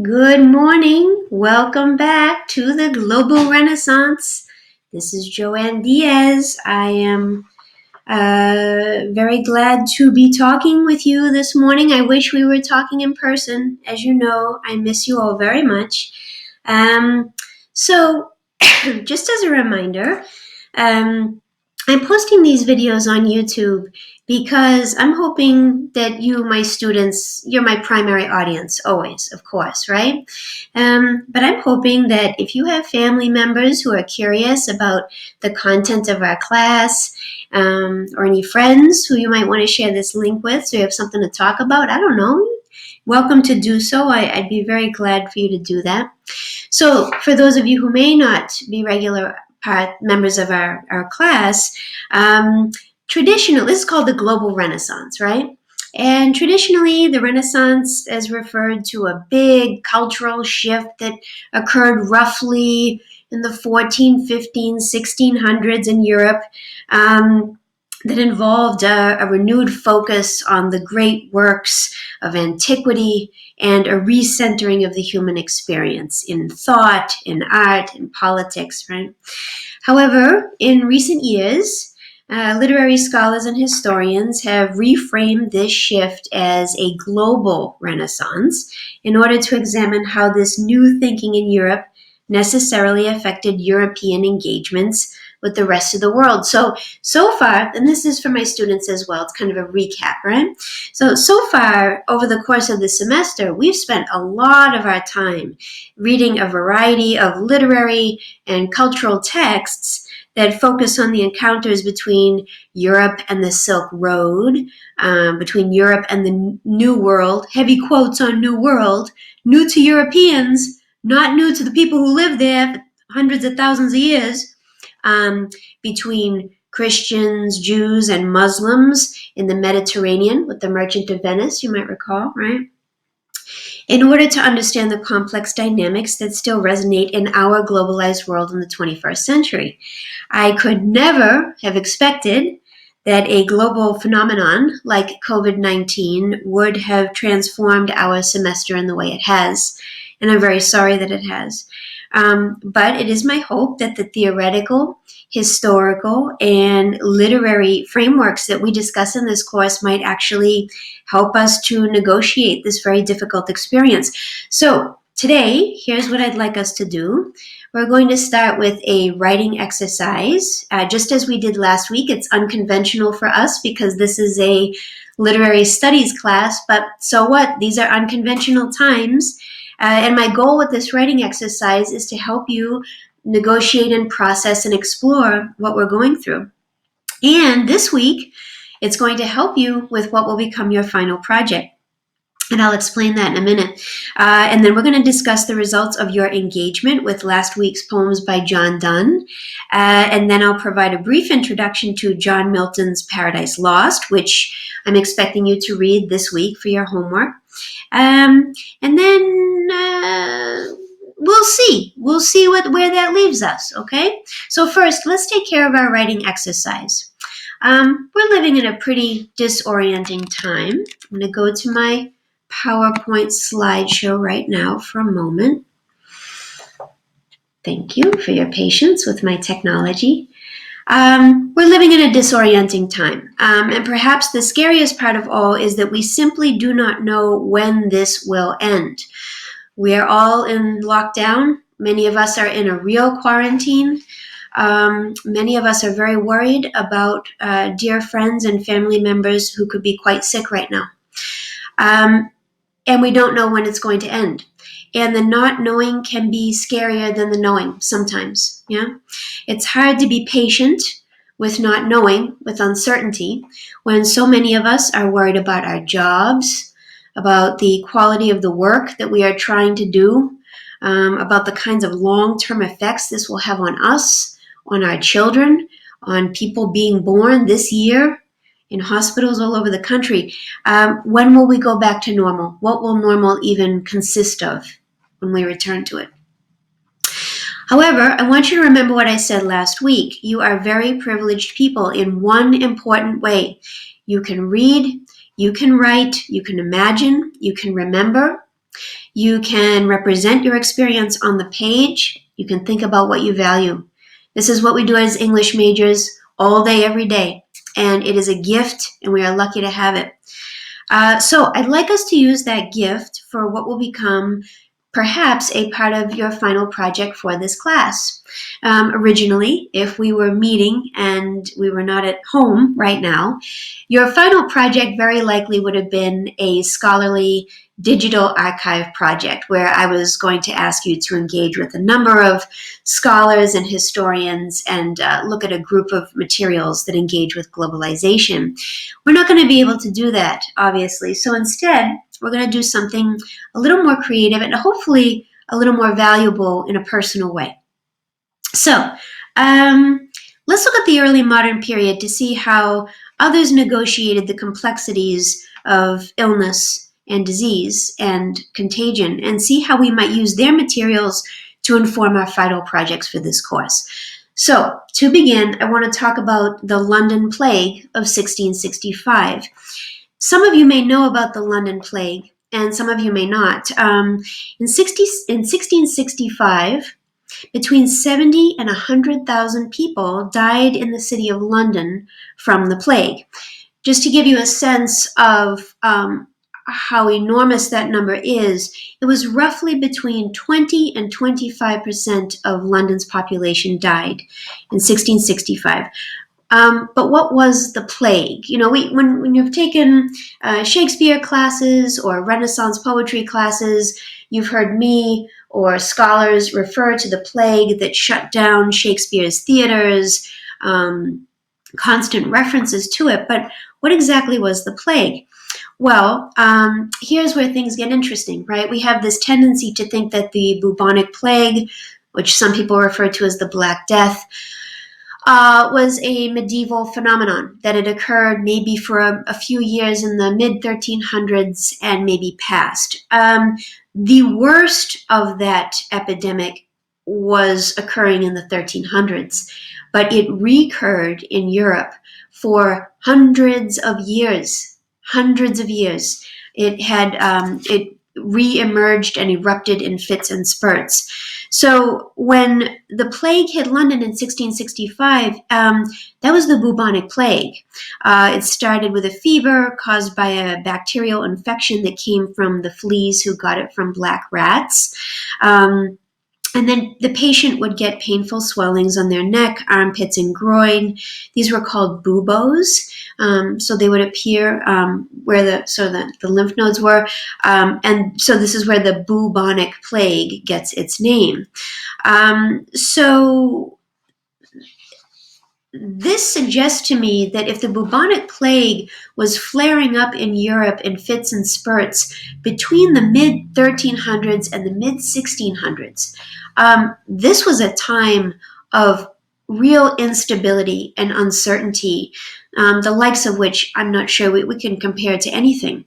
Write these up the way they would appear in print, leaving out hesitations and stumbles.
Good morning. Welcome back to the Global Renaissance. This is Joanne Diaz. I am very glad to be talking with you this morning. I wish we were talking in person. As you know, I miss you all very much. So, just as a reminder, I'm posting these videos on YouTube because I'm hoping that you, my students, you're my primary audience always, of course, right? But I'm hoping that if you have family members who are curious about the content of our class, or any friends who you might want to share this link with so you have something to talk about, I don't know, welcome to do so. I'd be very glad for you to do that. So for those of you who may not be regular members of our class, traditional, this is called the Global Renaissance, right? And traditionally, the Renaissance is referred to a big cultural shift that occurred roughly in the 1600s in Europe, that involved a renewed focus on the great works of antiquity and a recentering of the human experience in thought, in art, in politics, right? However, in recent years, literary scholars and historians have reframed this shift as a global renaissance in order to examine how this new thinking in Europe necessarily affected European engagements with the rest of the world. So far, and this is for my students as well, it's kind of a recap, right? So far, over the course of the semester, we've spent a lot of our time reading a variety of literary and cultural texts that focus on the encounters between Europe and the Silk Road, between Europe and the New World, heavy quotes on New World, new to Europeans, not new to the people who live there for hundreds of thousands of years, between Christians, Jews, and Muslims in the Mediterranean with the Merchant of Venice, you might recall, right? In order to understand the complex dynamics that still resonate in our globalized world in the 21st century. I could never have expected that a global phenomenon like COVID-19 would have transformed our semester in the way it has, and I'm very sorry that it has. But it is my hope that the theoretical, historical, and literary frameworks that we discuss in this course might actually help us to negotiate this very difficult experience. So today, here's what I'd like us to do. We're going to start with a writing exercise. Just as we did last week, it's unconventional for us because this is a literary studies class, but so what? These are unconventional times. And my goal with this writing exercise is to help you negotiate and process and explore what we're going through. And this week, it's going to help you with what will become your final project. And I'll explain that in a minute. And then we're going to discuss the results of your engagement with last week's poems by John Donne. And then I'll provide a brief introduction to John Milton's Paradise Lost, which I'm expecting you to read this week for your homework. And then we'll see. We'll see where that leaves us, okay? So first, let's take care of our writing exercise. We're living in a pretty disorienting time. I'm going to go to my PowerPoint slideshow right now for a moment. Thank you for your patience with my technology. We're living in a disorienting time, and perhaps the scariest part of all is that we simply do not know when this will end. We are all in lockdown. Many of us are in a real quarantine. Many of us are very worried about dear friends and family members who could be quite sick right now. And we don't know when it's going to end. And the not knowing can be scarier than the knowing sometimes, yeah? It's hard to be patient with not knowing, with uncertainty, when so many of us are worried about our jobs, about the quality of the work that we are trying to do, about the kinds of long-term effects this will have on us, on our children, on people being born this year, in hospitals all over the country. When will we go back to normal? What will normal even consist of when we return to it? However, I want you to remember what I said last week. You are very privileged people in one important way. You can read, you can write, you can imagine, you can remember. You can represent your experience on the page. You can think about what you value. This is what we do as English majors all day, every day. And it is a gift, and we are lucky to have it. So I'd like us to use that gift for what will become perhaps a part of your final project for this class. Originally, if we were meeting and we were not at home right now, your final project very likely would have been a scholarly digital archive project where I was going to ask you to engage with a number of scholars and historians and look at a group of materials that engage with globalization. We're not going to be able to do that, obviously. So instead, we're going to do something a little more creative and hopefully a little more valuable in a personal way. So let's look at the early modern period to see how others negotiated the complexities of illness and disease and contagion, and see how we might use their materials to inform our final projects for this course. So, to begin, I want to talk about the London Plague of 1665. Some of you may know about the London Plague, and some of you may not. In 1665, between 70 and 100,000 people died in the city of London from the plague. Just to give you a sense of how enormous that number is, it was roughly between 20 and 25% of London's population died in 1665. But what was the plague? You know, when you've taken Shakespeare classes or Renaissance poetry classes, you've heard me or scholars refer to the plague that shut down Shakespeare's theaters, constant references to it. But what exactly was the plague? Well, here's where things get interesting, right? We have this tendency to think that the bubonic plague, which some people refer to as the Black Death, was a medieval phenomenon that had occurred maybe for a few years in the mid-1300s and maybe past. The worst of that epidemic was occurring in the 1300s, but it recurred in Europe for hundreds of years. It had re-emerged and erupted in fits and spurts. So when the plague hit London in 1665, that was the bubonic plague. It started with a fever caused by a bacterial infection that came from the fleas who got it from black rats. And then the patient would get painful swellings on their neck, armpits, and groin. These were called buboes. So they would appear where the lymph nodes were. And so this is where the bubonic plague gets its name. So this suggests to me that if the bubonic plague was flaring up in Europe in fits and spurts between the mid-1300s and the mid-1600s, this was a time of real instability and uncertainty, the likes of which I'm not sure we can compare to anything.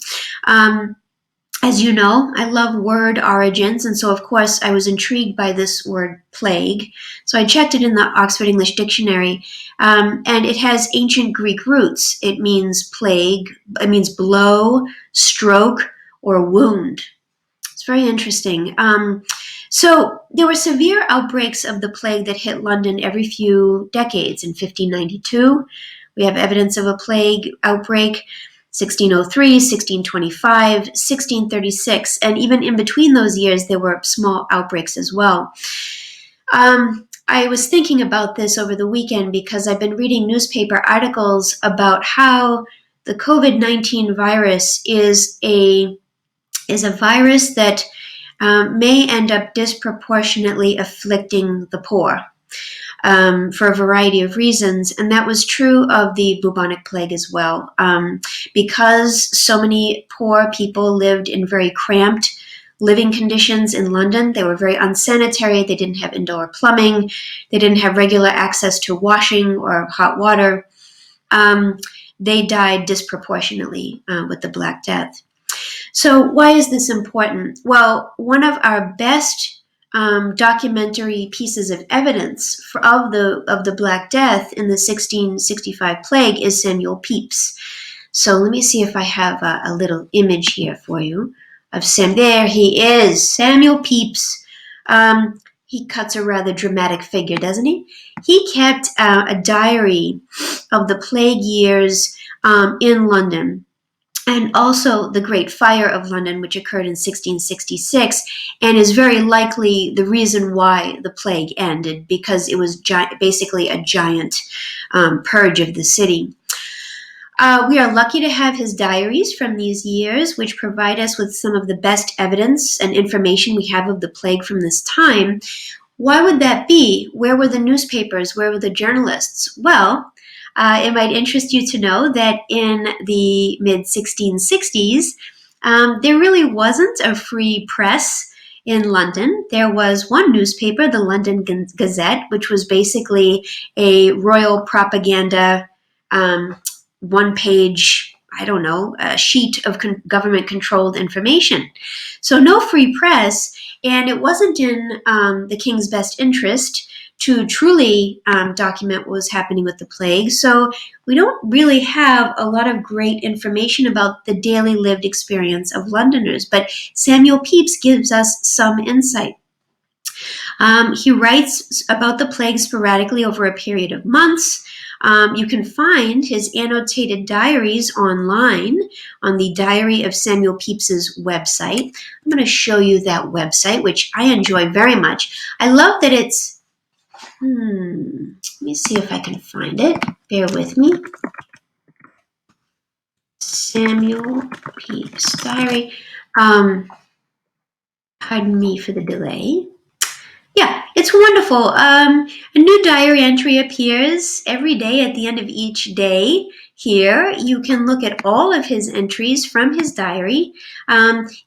As you know, I love word origins, and so of course I was intrigued by this word plague. So I checked it in the Oxford English Dictionary, and it has ancient Greek roots. It means plague, it means blow, stroke, or wound. It's very interesting. So there were severe outbreaks of the plague that hit London every few decades. In 1592, we have evidence of a plague outbreak. 1603, 1625, 1636, and even in between those years, there were small outbreaks as well. I was thinking about this over the weekend because I've been reading newspaper articles about how the COVID-19 virus is a virus that may end up disproportionately afflicting the poor. For a variety of reasons, and that was true of the bubonic plague as well. Because so many poor people lived in very cramped living conditions in London, they were very unsanitary, they didn't have indoor plumbing, they didn't have regular access to washing or hot water. They died disproportionately with the Black Death. So why is this important? Well, one of our best documentary pieces of evidence of the Black Death in the 1665 plague is Samuel Pepys. So let me see if I have a little image here for you of Sam. There he is, Samuel Pepys. He cuts a rather dramatic figure, doesn't he? He kept a diary of the plague years in London, and also the Great Fire of London, which occurred in 1666, and is very likely the reason why the plague ended, because it was basically a giant purge of the city. We are lucky to have his diaries from these years, which provide us with some of the best evidence and information we have of the plague from this time. Why would that be? Where were the newspapers? Where were the journalists? Well, it might interest you to know that in the mid-1660s, there really wasn't a free press in London. There was one newspaper, the London Gazette, which was basically a royal propaganda one-page, a sheet of government-controlled information. So no free press, and it wasn't in the king's best interest to truly document what was happening with the plague. So we don't really have a lot of great information about the daily lived experience of Londoners, but Samuel Pepys gives us some insight. He writes about the plague sporadically over a period of months. You can find his annotated diaries online on the Diary of Samuel Pepys's website. I'm going to show you that website, which I enjoy very much. I love that it's, let me see if I can find it. Bear with me. Samuel Pepys Diary. Pardon me for the delay. Yeah, it's wonderful. A new diary entry appears every day at the end of each day. Here, you can look at all of his entries from his diary.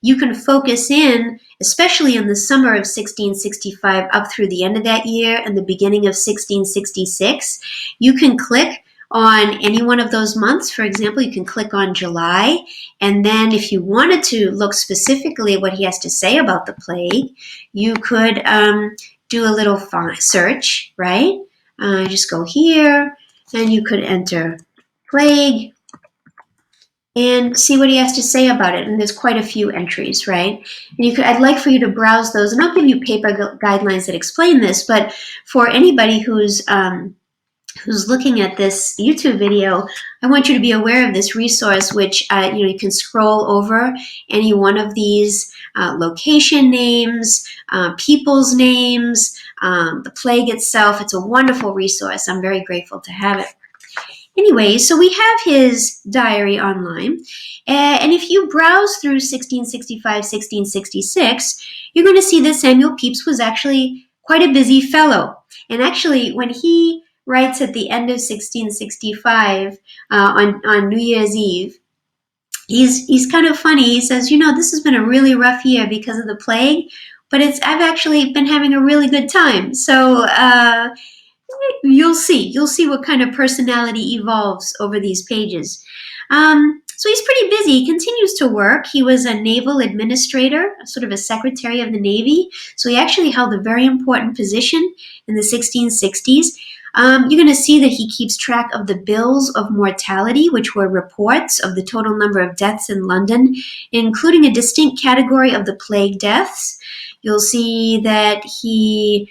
You can focus in, especially in the summer of 1665 up through the end of that year and the beginning of 1666. You can click on any one of those months. For example, you can click on July, and then if you wanted to look specifically at what he has to say about the plague, you could do a little search, right? Just go here, and you could enter plague and see what he has to say about it. And there's quite a few entries, right? And I'd like for you to browse those, and I'll give you paper guidelines that explain this, but for anybody who's looking at this YouTube video, I want you to be aware of this resource, which you can scroll over any one of these location names, people's names, the plague itself. It's a wonderful resource. I'm very grateful to have it. Anyway, so we have his diary online, and if you browse through 1665, 1666, you're going to see that Samuel Pepys was actually quite a busy fellow. And actually, when he writes at the end of 1665 on New Year's Eve, he's kind of funny. He says, this has been a really rough year because of the plague, but I've actually been having a really good time. So you'll see what kind of personality evolves over these pages. So he's pretty busy. He continues to work. He was a naval administrator, sort of a secretary of the Navy. So he actually held a very important position in the 1660s. You're going to see that he keeps track of the bills of mortality, which were reports of the total number of deaths in London, including a distinct category of the plague deaths. You'll see that he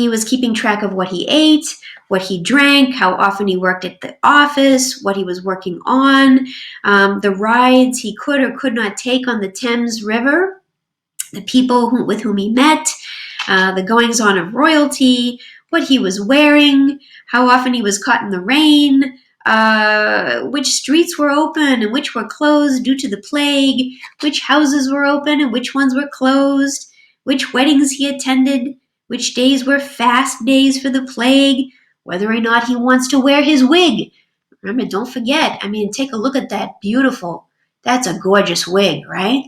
was keeping track of what he ate, what he drank, how often he worked at the office, what he was working on, the rides he could or could not take on the Thames River, the people with whom he met, the goings-on of royalty, what he was wearing, how often he was caught in the rain, which streets were open and which were closed due to the plague, which houses were open and which ones were closed, which weddings he attended, which days were fast days for the plague, whether or not he wants to wear his wig. Remember, don't forget, take a look at that that's a gorgeous wig, right?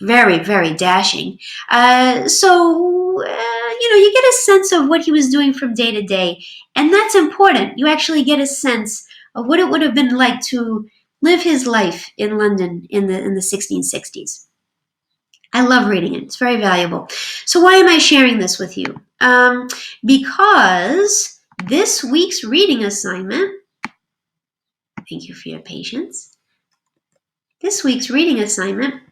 Very, very dashing. You get a sense of what he was doing from day to day, and that's important. You actually get a sense of what it would have been like to live his life in London in the 1660s. I love reading it. It's very valuable. So why am I sharing this with you? Because this week's reading assignment, thank you for your patience. This week's reading assignment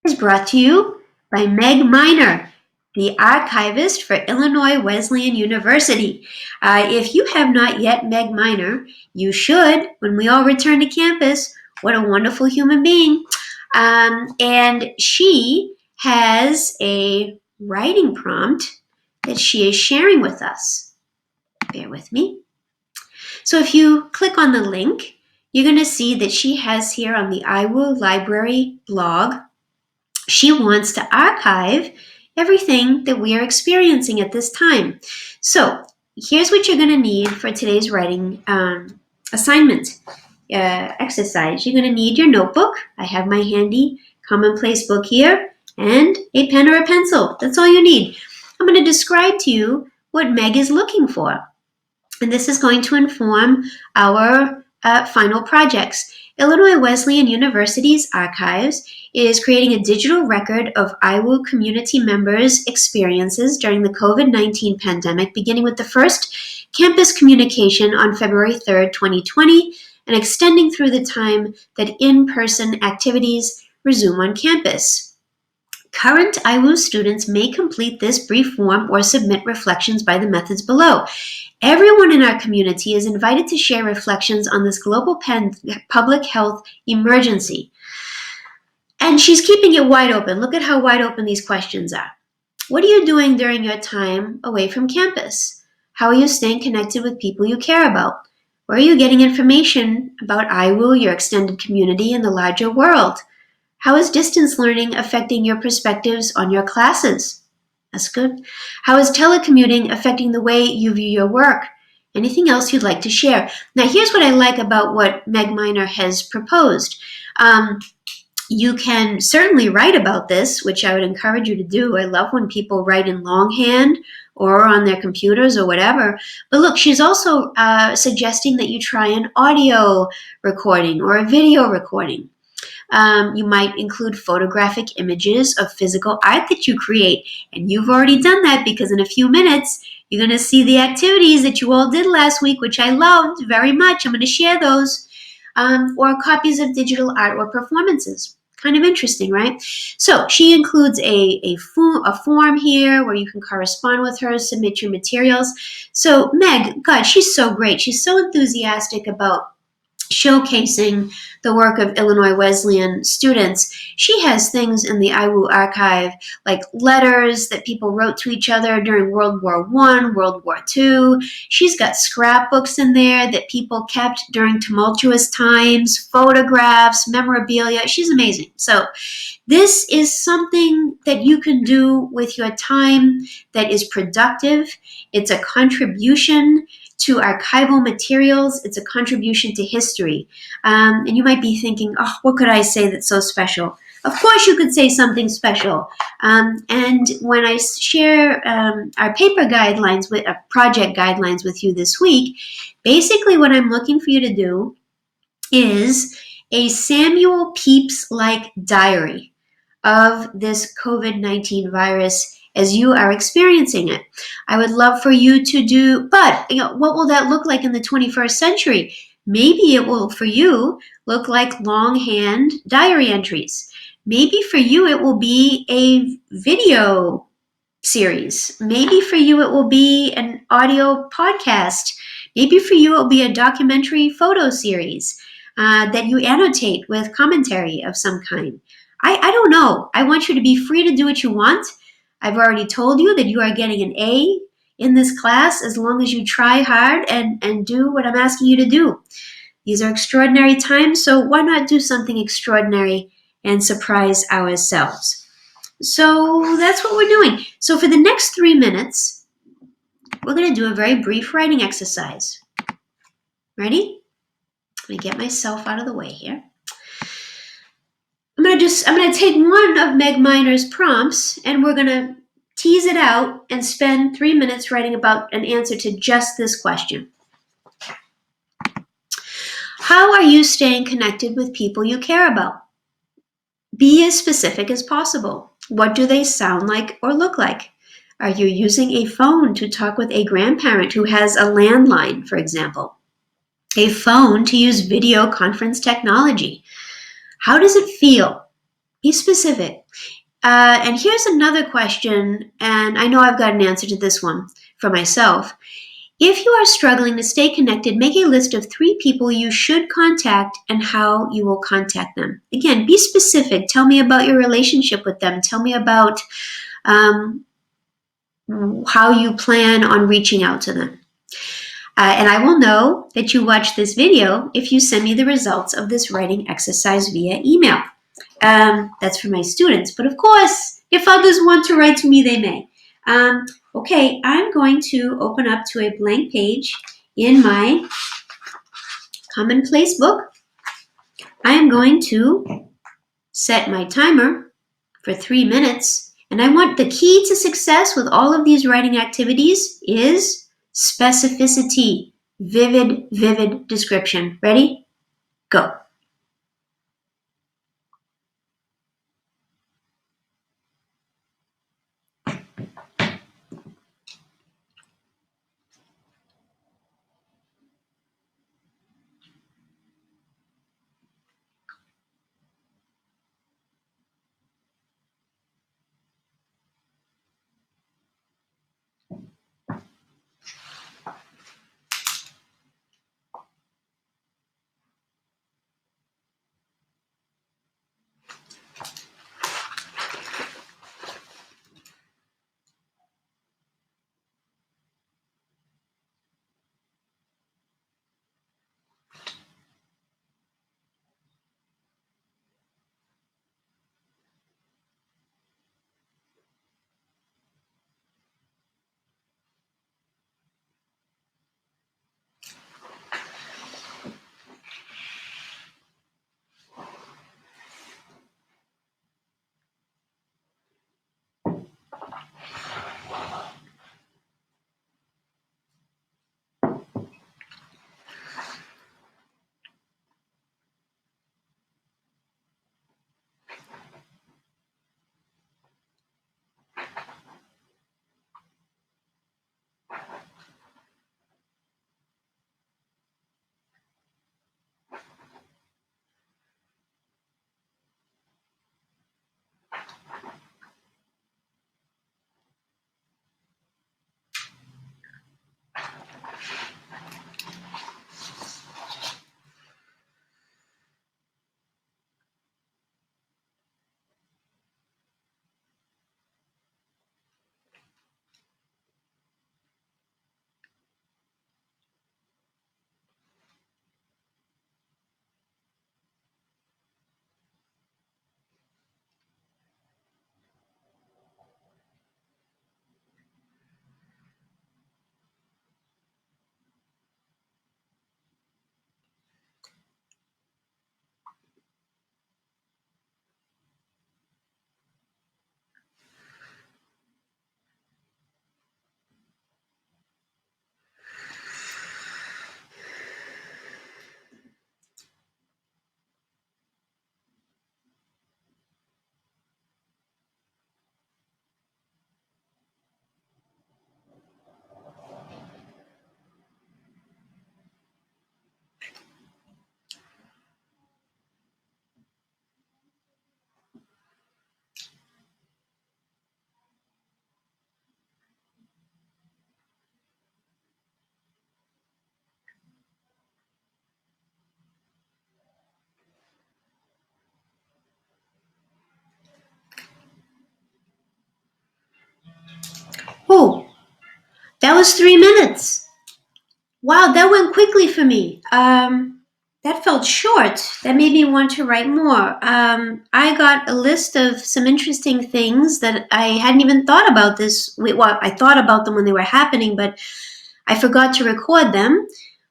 is brought to you by Meg Miner, the archivist for Illinois Wesleyan University. If you have not yet Meg Miner, you should when we all return to campus. What a wonderful human being. And she has a writing prompt that she is sharing with us. Bear with me. So if you click on the link, you're going to see that she has here on the IWU Library blog, she wants to archive everything that we are experiencing at this time. So here's what you're going to need for today's writing assignment exercise. You're going to need your notebook. I have my handy commonplace book here, and a pen or a pencil. That's all you need. I'm going to describe to you what Meg is looking for, and this is going to inform our final projects. Illinois Wesleyan University's Archives is creating a digital record of IWU community members' experiences during the COVID-19 pandemic, beginning with the first campus communication on February 3rd, 2020, and extending through the time that in-person activities resume on campus. Current IWU students may complete this brief form or submit reflections by the methods below. Everyone in our community is invited to share reflections on this global public health emergency. And she's keeping it wide open. Look at how wide open these questions are. What are you doing during your time away from campus? How are you staying connected with people you care about? Where are you getting information about IWU, your extended community, and the larger world? How is distance learning affecting your perspectives on your classes? That's good. How is telecommuting affecting the way you view your work? Anything else you'd like to share? Now, here's what I like about what Meg Miner has proposed. You can certainly write about this, which I would encourage you to do. I love when people write in longhand or on their computers or whatever. But look, she's also suggesting that you try an audio recording or a video recording. You might include photographic images of physical art that you create. And you've already done that because in a few minutes, you're going to see the activities that you all did last week, which I loved very much. I'm going to share those. Or copies of digital art or performances. Kind of interesting, right? So she includes a form here where you can correspond with her, submit your materials. So Meg, God, she's so great. She's so enthusiastic about showcasing the work of Illinois Wesleyan students. She has things in the IWU archive like letters that people wrote to each other during World War I, World War II. She's got scrapbooks in there that people kept during tumultuous times, photographs, memorabilia. She's amazing. So this is something that you can do with your time that is productive. It's a contribution to archival materials. It's a contribution to history. And you might be thinking, oh, what could I say that's so special? Of course you could say something special. And when I share our paper guidelines, project guidelines with you this week, basically what I'm looking for you to do is a Samuel Pepys-like diary of this COVID-19 virus as you are experiencing it. I would love for you to do, but what will that look like in the 21st century? Maybe it will, for you, look like longhand diary entries. Maybe for you it will be a video series. Maybe for you it will be an audio podcast. Maybe for you it will be a documentary photo series that you annotate with commentary of some kind. I don't know. I want you to be free to do what you want. I've already told you that you are getting an A in this class as long as you try hard and do what I'm asking you to do. These are extraordinary times, so why not do something extraordinary and surprise ourselves? So that's what we're doing. So for the next 3 minutes, we're going to do a very brief writing exercise. Ready? Let me get myself out of the way here. I'm going to take one of Meg Miner's prompts and we're going to tease it out and spend 3 minutes writing about an answer to just this question. How are you staying connected with people you care about? Be as specific as possible. What do they sound like or look like? Are you using a phone to talk with a grandparent who has a landline, for example? A phone to use video conference technology? How does it feel? Be specific. And here's another question, and I know I've got an answer to this one for myself. If you are struggling to stay connected, make a list of 3 people you should contact and how you will contact them. Again, be specific. Tell me about your relationship with them. Tell me about how you plan on reaching out to them. And I will know that you watched this video if you send me the results of this writing exercise via email. That's for my students. But of course, if others want to write to me, they may. Okay, I'm going to open up to a blank page in my Commonplace book. I am going to set my timer for 3 minutes. And I want the key to success with all of these writing activities is specificity, vivid description. Ready? Go. Oh, that was 3 minutes. Wow, that went quickly for me. That felt short. That made me want to write more. I got a list of some interesting things that I hadn't even thought about this. Well, I thought about them when they were happening, but I forgot to record them.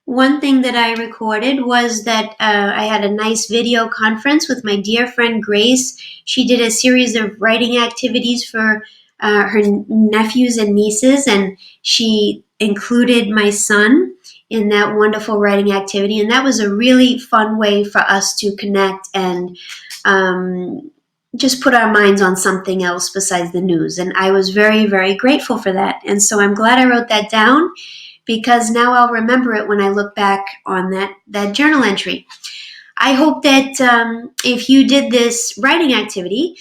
One thing that I recorded was that I had a nice video conference with my dear friend Grace. She did a series of writing activities for her nephews and nieces, and she included my son in that wonderful writing activity. And that was a really fun way for us to connect and just put our minds on something else besides the news. And I was very grateful for that. And so I'm glad I wrote that down, because now I'll remember it when I look back on that journal entry. I hope that if you did this writing activity,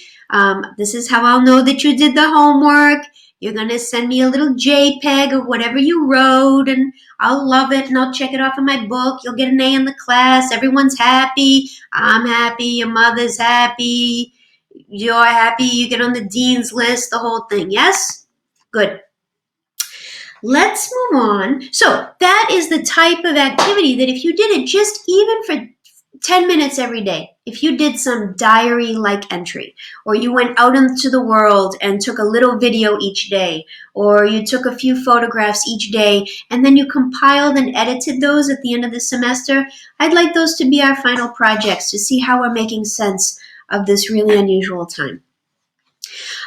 this is how I'll know that you did the homework. You're going to send me a little JPEG of whatever you wrote, and I'll love it, and I'll check it off in my book. You'll get an A in the class. Everyone's happy. I'm happy. Your mother's happy. You're happy. You get on the dean's list, the whole thing. Yes? Good. Let's move on. So that is the type of activity that if you did it just even for 10 minutes every day, if you did some diary-like entry, or you went out into the world and took a little video each day, or you took a few photographs each day, and then you compiled and edited those at the end of the semester, I'd like those to be our final projects to see how we're making sense of this really unusual time.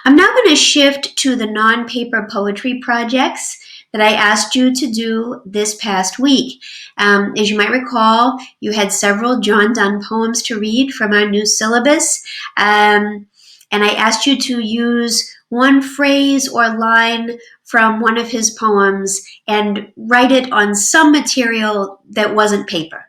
I'm now going to shift to the non-paper poetry projects that I asked you to do this past week. As you might recall, you had several John Donne poems to read from our new syllabus, and I asked you to use one phrase or line from one of his poems and write it on some material that wasn't paper.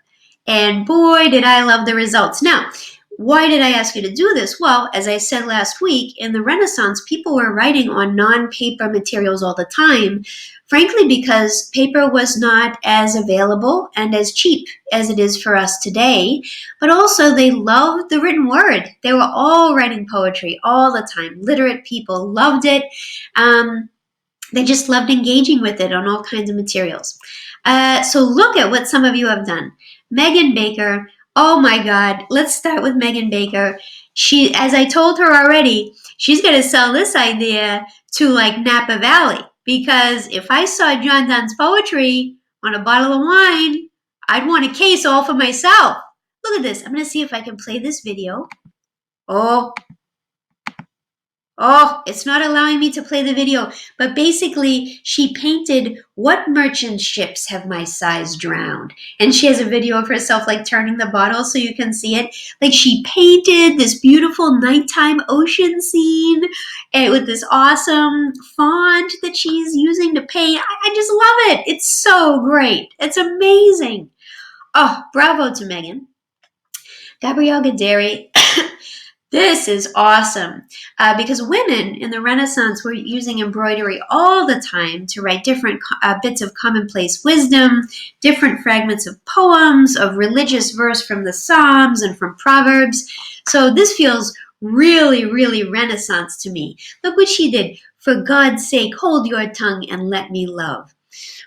And boy, did I love the results. Now, why did I ask you to do this? Well, as I said last week, in the Renaissance, people were writing on non-paper materials all the time, frankly, because paper was not as available and as cheap as it is for us today, but also they loved the written word. They were all writing poetry all the time. Literate people loved it. They just loved engaging with it on all kinds of materials. So look at what some of you have done. Megan Baker. Oh my God, let's start with Megan Baker. She, as I told her already, she's going to sell this idea to like Napa Valley, because if I saw John Donne's poetry on a bottle of wine, I'd want a case all for myself. Look at this. I'm going to see if I can play this video. Oh, it's not allowing me to play the video. But basically, she painted, "What merchant ships have my sighs drowned?" And she has a video of herself like turning the bottle so you can see it. Like she painted this beautiful nighttime ocean scene and with this awesome font that she's using to paint. I just love it. It's so great. It's amazing. Oh, bravo to Megan. Gabrielle Gaderi. This is awesome because women in the Renaissance were using embroidery all the time to write different bits of commonplace wisdom, different fragments of poems, of religious verse from the Psalms and from Proverbs. So this feels really, really Renaissance to me. Look what she did. "For God's sake, hold your tongue and let me love."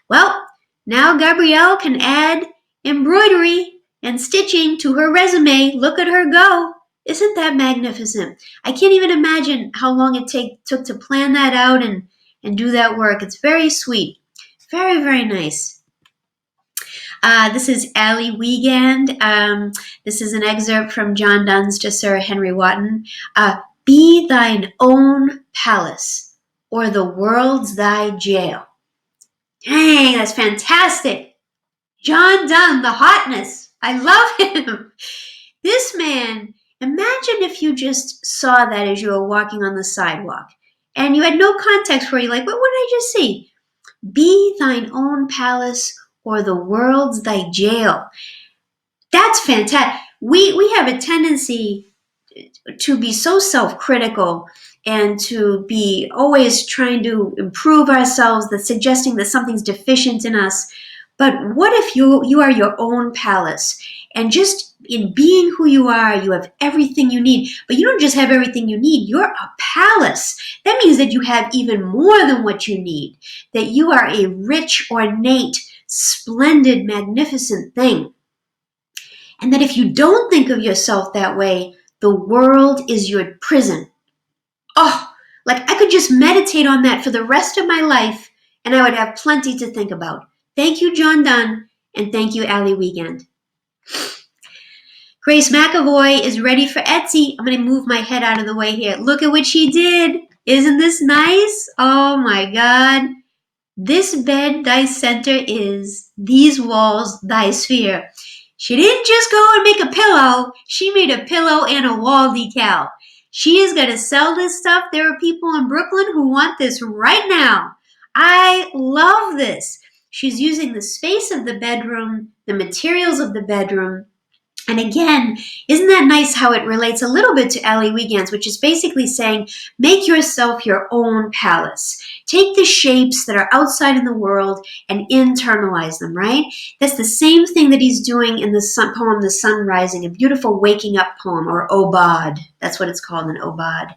Well, now Gabrielle can add embroidery and stitching to her resume. Look at her go. Isn't that magnificent? I can't even imagine how long it took to plan that out and do that work. It's very sweet. Very, very nice. This is Ali Wiegand. This is an excerpt from John Donne's to Sir Henry Wotton. "Be thine own palace, or the world's thy jail." Dang, that's fantastic. John Donne, the hotness. I love him. This man, imagine if you just saw that as you were walking on the sidewalk and you had no context for you, like, what did I just see? "Be thine own palace, or the world's thy jail." That's fantastic. We have a tendency to be so self-critical and to be always trying to improve ourselves, that suggesting that something's deficient in us. But what if you are your own palace, and just in being who you are, you have everything you need. But you don't just have everything you need, you're a palace. That means that you have even more than what you need, that you are a rich, ornate, splendid, magnificent thing. And that if you don't think of yourself that way, the world is your prison. Oh, like I could just meditate on that for the rest of my life, and I would have plenty to think about. Thank you, John Donne, and thank you, Ali Wiegand. Grace McAvoy is ready for Etsy. I'm going to move my head out of the way here. Look at what she did. Isn't this nice? Oh my God. "This bed thy center is, these walls thy sphere." She didn't just go and make a pillow. She made a pillow and a wall decal. She is going to sell this stuff. There are people in Brooklyn who want this right now. I love this. She's using the space of the bedroom, the materials of the bedroom, And again, isn't that nice how it relates a little bit to Ellie Wiegand's, which is basically saying, make yourself your own palace. Take the shapes that are outside in the world and internalize them, right? That's the same thing that he's doing in the poem, The Sun Rising, a beautiful waking up poem, or Obad. That's what it's called, an Obad.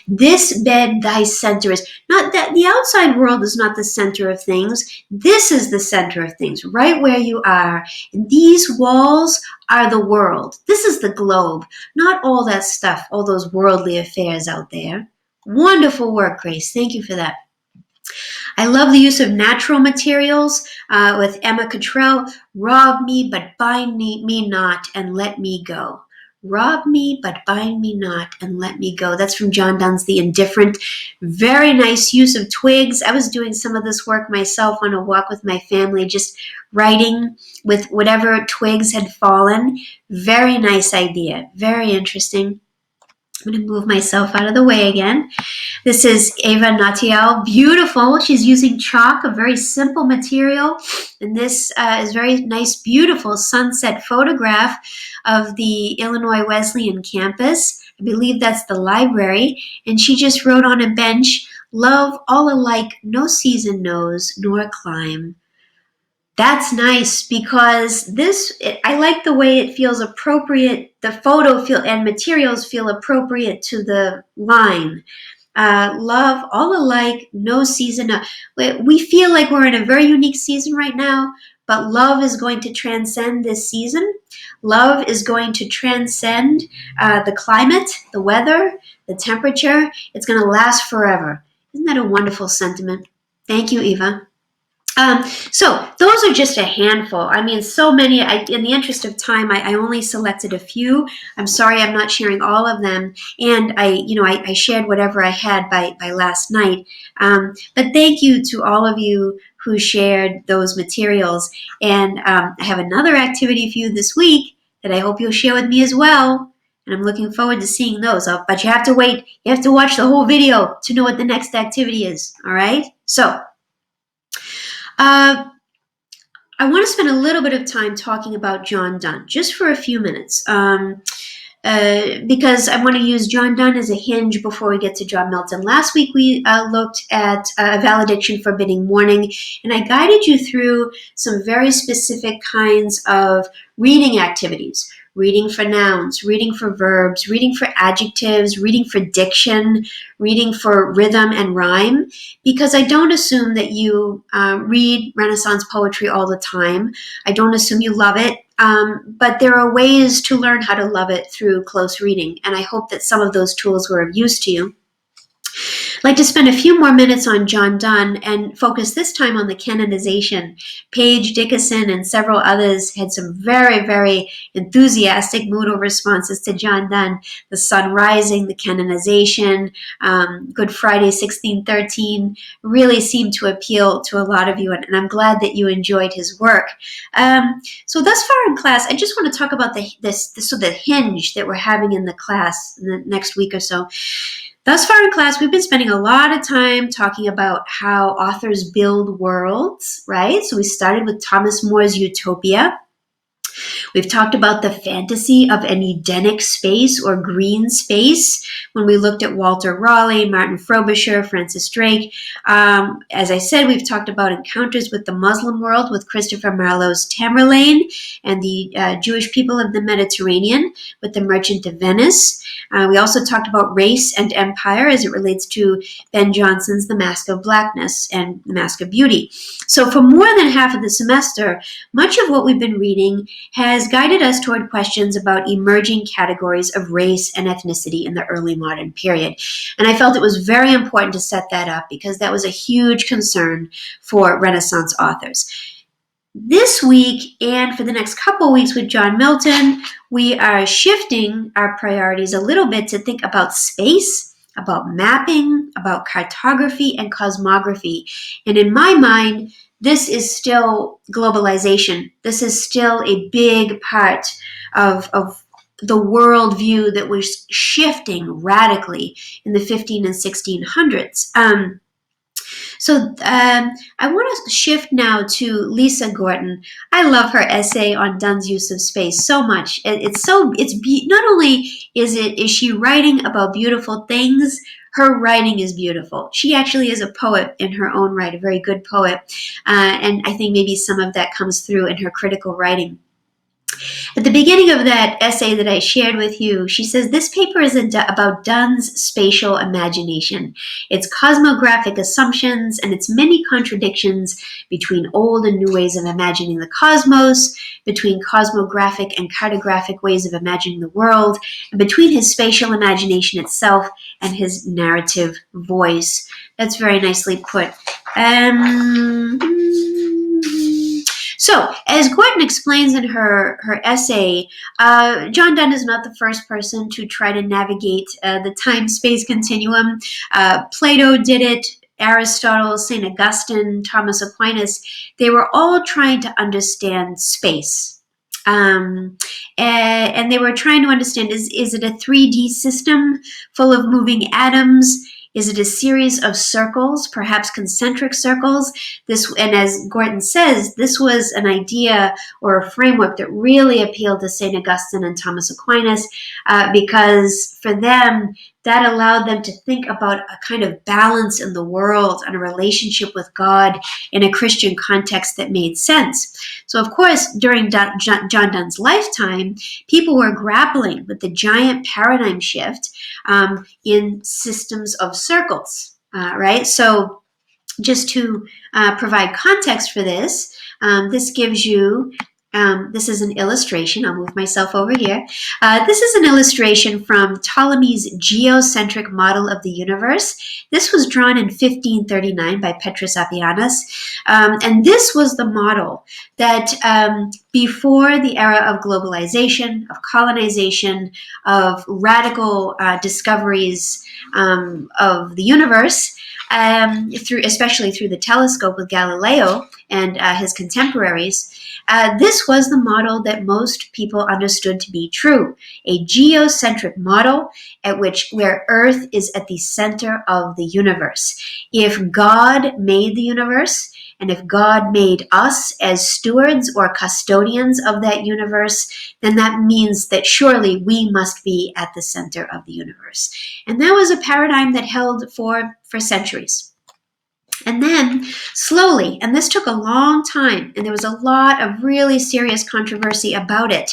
This bed thy center is. Not that the outside world is not the center of things. This is the center of things, right where you are. And these walls are the world. This is the globe, not all that stuff, all those worldly affairs out there. Wonderful work, Grace. Thank you for that. I love the use of natural materials with Emma Cottrell. Rob me, but bind me not, and let me go. Rob me, but bind me not, and let me go. That's from John Donne's The Indifferent. Very nice use of twigs. I was doing some of this work myself on a walk with my family, just writing with whatever twigs had fallen. Very nice idea. Very interesting. I'm going to move myself out of the way again. This is Eva Natiel. Beautiful. She's using chalk, a very simple material. And this is very nice, beautiful sunset photograph of the Illinois Wesleyan campus. I believe that's the library. And she just wrote on a bench, love all alike, no season knows, nor clime. That's nice because I like the way it feels appropriate. The photo and materials feel appropriate to the line. Love all alike, no season. We feel like we're in a very unique season right now, but love is going to transcend this season. Love is going to transcend the climate, the weather, the temperature. It's going to last forever. Isn't that a wonderful sentiment? Thank you, Eva. So those are just a handful. I mean, so many. In the interest of time, I only selected a few. I'm sorry I'm not sharing all of them. And I shared whatever I had by last night. But thank you to all of you who shared those materials. And I have another activity for you this week that I hope you'll share with me as well. And I'm looking forward to seeing those. But you have to wait. You have to watch the whole video to know what the next activity is. All right? So I want to spend a little bit of time talking about John Donne, just for a few minutes, because I want to use John Donne as a hinge before we get to John Milton. Last week we looked at valediction forbidding mourning, and I guided you through some very specific kinds of reading activities. Reading for nouns, reading for verbs, reading for adjectives, reading for diction, reading for rhythm and rhyme, because I don't assume that you read Renaissance poetry all the time. I don't assume you love it, but there are ways to learn how to love it through close reading, and I hope that some of those tools were of use to you. I'd like to spend a few more minutes on John Donne and focus this time on the canonization. Paige Dickinson and several others had some very, very enthusiastic Moodle responses to John Donne. The Sun Rising, the canonization, Good Friday 1613 really seemed to appeal to a lot of you, and I'm glad that you enjoyed his work. So thus far in class, I just want to talk about the hinge that we're having in the class in the next week or so. Thus far in class, we've been spending a lot of time talking about how authors build worlds, right? So we started with Thomas More's Utopia. We've talked about the fantasy of an Edenic space or green space when we looked at Walter Raleigh, Martin Frobisher, Francis Drake. As I said, we've talked about encounters with the Muslim world with Christopher Marlowe's Tamerlane and the Jewish people of the Mediterranean with The Merchant of Venice. We also talked about race and empire as it relates to Ben Jonson's The Mask of Blackness and The Mask of Beauty. So for more than half of the semester, much of what we've been reading has guided us toward questions about emerging categories of race and ethnicity in the early modern period. And I felt it was very important to set that up because that was a huge concern for Renaissance authors. This week and for the next couple weeks with John Milton, we are shifting our priorities a little bit to think about space, about mapping, about cartography and cosmography. And in my mind, this is still globalization. This is still a big part of the worldview that was shifting radically in the 15 and 1600s. So I want to shift now to Lisa Gorton. I love her essay on Donne's use of space so much. Not only is she writing about beautiful things, her writing is beautiful. She actually is a poet in her own right, a very good poet, and I think maybe some of that comes through in her critical writing. At the beginning of that essay that I shared with you, she says this paper is about Donne's spatial imagination, its cosmographic assumptions, and its many contradictions between old and new ways of imagining the cosmos, between cosmographic and cartographic ways of imagining the world, and between his spatial imagination itself and his narrative voice. That's very nicely put. So, as Gorton explains in her essay, John Donne is not the first person to try to navigate the time-space continuum. Plato did it, Aristotle, St. Augustine, Thomas Aquinas. They were all trying to understand space. And they were trying to understand, is it a 3D system full of moving atoms? Is it a series of circles, perhaps concentric circles? And as Gorton says, this was an idea or a framework that really appealed to St. Augustine and Thomas Aquinas, because for them, that allowed them to think about a kind of balance in the world and a relationship with God in a Christian context that made sense. So, of course, during John Donne's lifetime, people were grappling with the giant paradigm shift in systems of circles, right? So, just to provide context for this, this gives you, this is an illustration. I'll move myself over here. This is an illustration from Ptolemy's geocentric model of the universe. This was drawn in 1539 by Petrus Appianus. And this was the model that before the era of globalization, of colonization, of radical discoveries of the universe, especially through the telescope with Galileo and his contemporaries, this was the model that most people understood to be true, a geocentric model where Earth is at the center of the universe. If God made the universe, and if God made us as stewards or custodians of that universe, then that means that surely we must be at the center of the universe. And that was a paradigm that held for centuries. And then slowly, and this took a long time, and there was a lot of really serious controversy about it,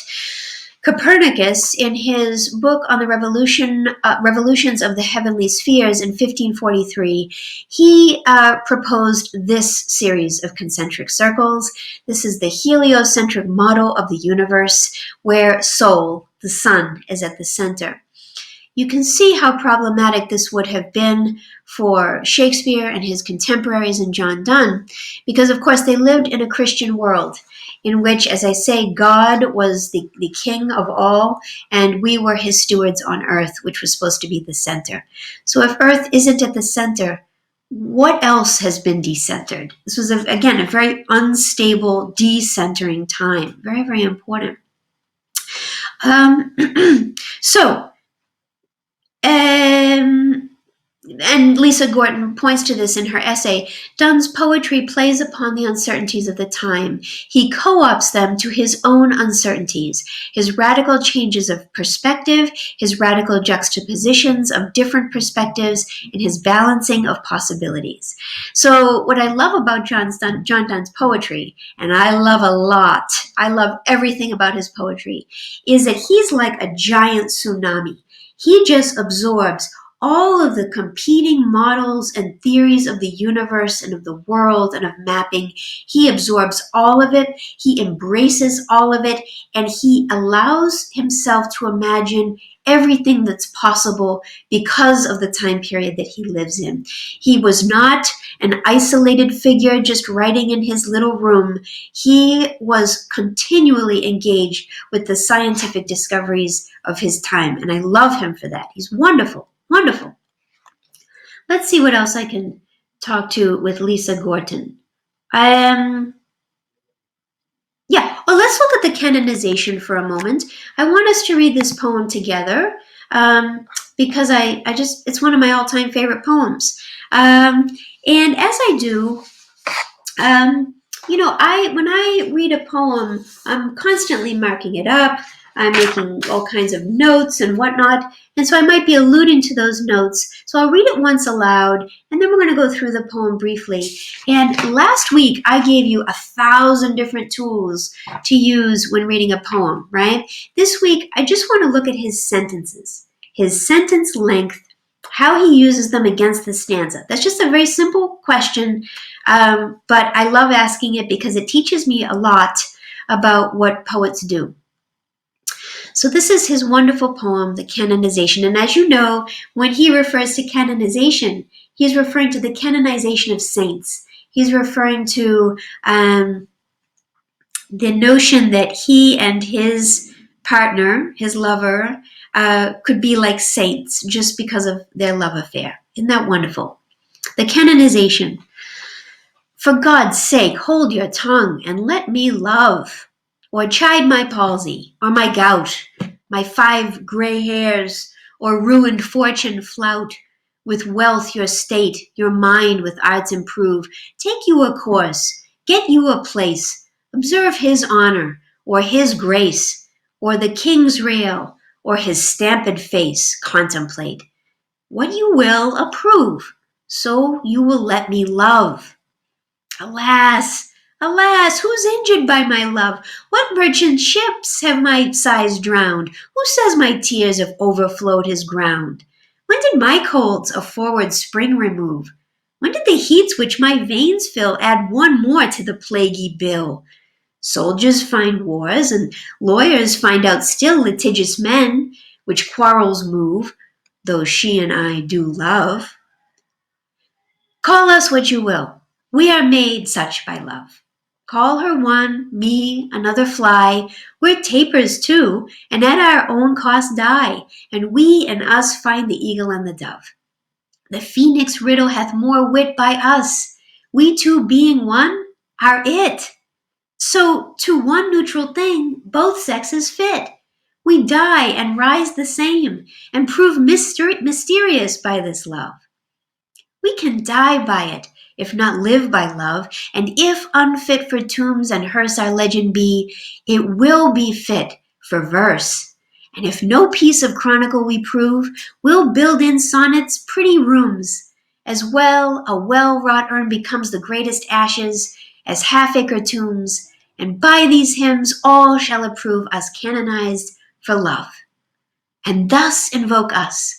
Copernicus, in his book on the revolutions of the heavenly spheres in 1543, he proposed this series of concentric circles. This is the heliocentric model of the universe, where Sol, the sun, is at the center. You can see how problematic this would have been for Shakespeare and his contemporaries and John Donne, because of course they lived in a Christian world in which, as I say, God was the king of all, and we were his stewards on earth, which was supposed to be the center. So if earth isn't at the center, what else has been decentered? This was, again, a very unstable, decentering time. Very, very important. And Lisa Gorton points to this in her essay. Donne's poetry plays upon the uncertainties of the time. He co-opts them to his own uncertainties, his radical changes of perspective, his radical juxtapositions of different perspectives, and his balancing of possibilities. So what I love about John Donne's poetry, and I love a lot, I love everything about his poetry, is that he's like a giant tsunami. He just absorbs all of the competing models and theories of the universe and of the world and of mapping. He absorbs all of it, he embraces all of it, and he allows himself to imagine everything that's possible because of the time period that he lives in. He was not an isolated figure just writing in his little room. He was continually engaged with the scientific discoveries of his time, and I love him for that. He's wonderful. Wonderful. Let's see what else I can talk to with Lisa Gorton. Well, let's look at the canonization for a moment. I want us to read this poem together. because it's one of my all-time favorite poems. And as I do, when I read a poem, I'm constantly marking it up. I'm making all kinds of notes and whatnot. And so I might be alluding to those notes. So I'll read it once aloud, and then we're going to go through the poem briefly. And last week, I gave you 1,000 different tools to use when reading a poem, right? This week, I just want to look at his sentences, his sentence length, how he uses them against the stanza. That's just a very simple question, but I love asking it because it teaches me a lot about what poets do. So this is his wonderful poem, The Canonization. And as you know, when he refers to canonization, he's referring to the canonization of saints. He's referring to the notion that he and his partner, his lover, could be like saints just because of their love affair. Isn't that wonderful? The canonization. For God's sake, hold your tongue and let me love, or chide my palsy, or my gout, my 5 gray hairs, or ruined fortune flout. With wealth your state, your mind with arts improve. Take you a course, get you a place, observe his honor, or his grace, or the king's rail, or his stamped face contemplate. What you will approve, so you will let me love. Alas, alas, who's injured by my love? What merchant ships have my sighs drowned? Who says my tears have overflowed his ground? When did my colds a forward spring remove? When did the heats which my veins fill add one more to the plaguy bill? Soldiers find wars, and lawyers find out still litigious men, which quarrels move, though she and I do love. Call us what you will, we are made such by love. Call her one, me, another fly. We're tapers too, and at our own cost die, and we and us find the eagle and the dove. The phoenix riddle hath more wit by us. We two being one are it. So to one neutral thing, both sexes fit. We die and rise the same, and prove mysterious by this love. We can die by it, if not live by love, and if unfit for tombs and hearse our legend be, it will be fit for verse. And if no piece of chronicle we prove, we'll build in sonnets pretty rooms. As well, a well-wrought urn becomes the greatest ashes as half-acre tombs, and by these hymns all shall approve us canonized for love. And thus invoke us,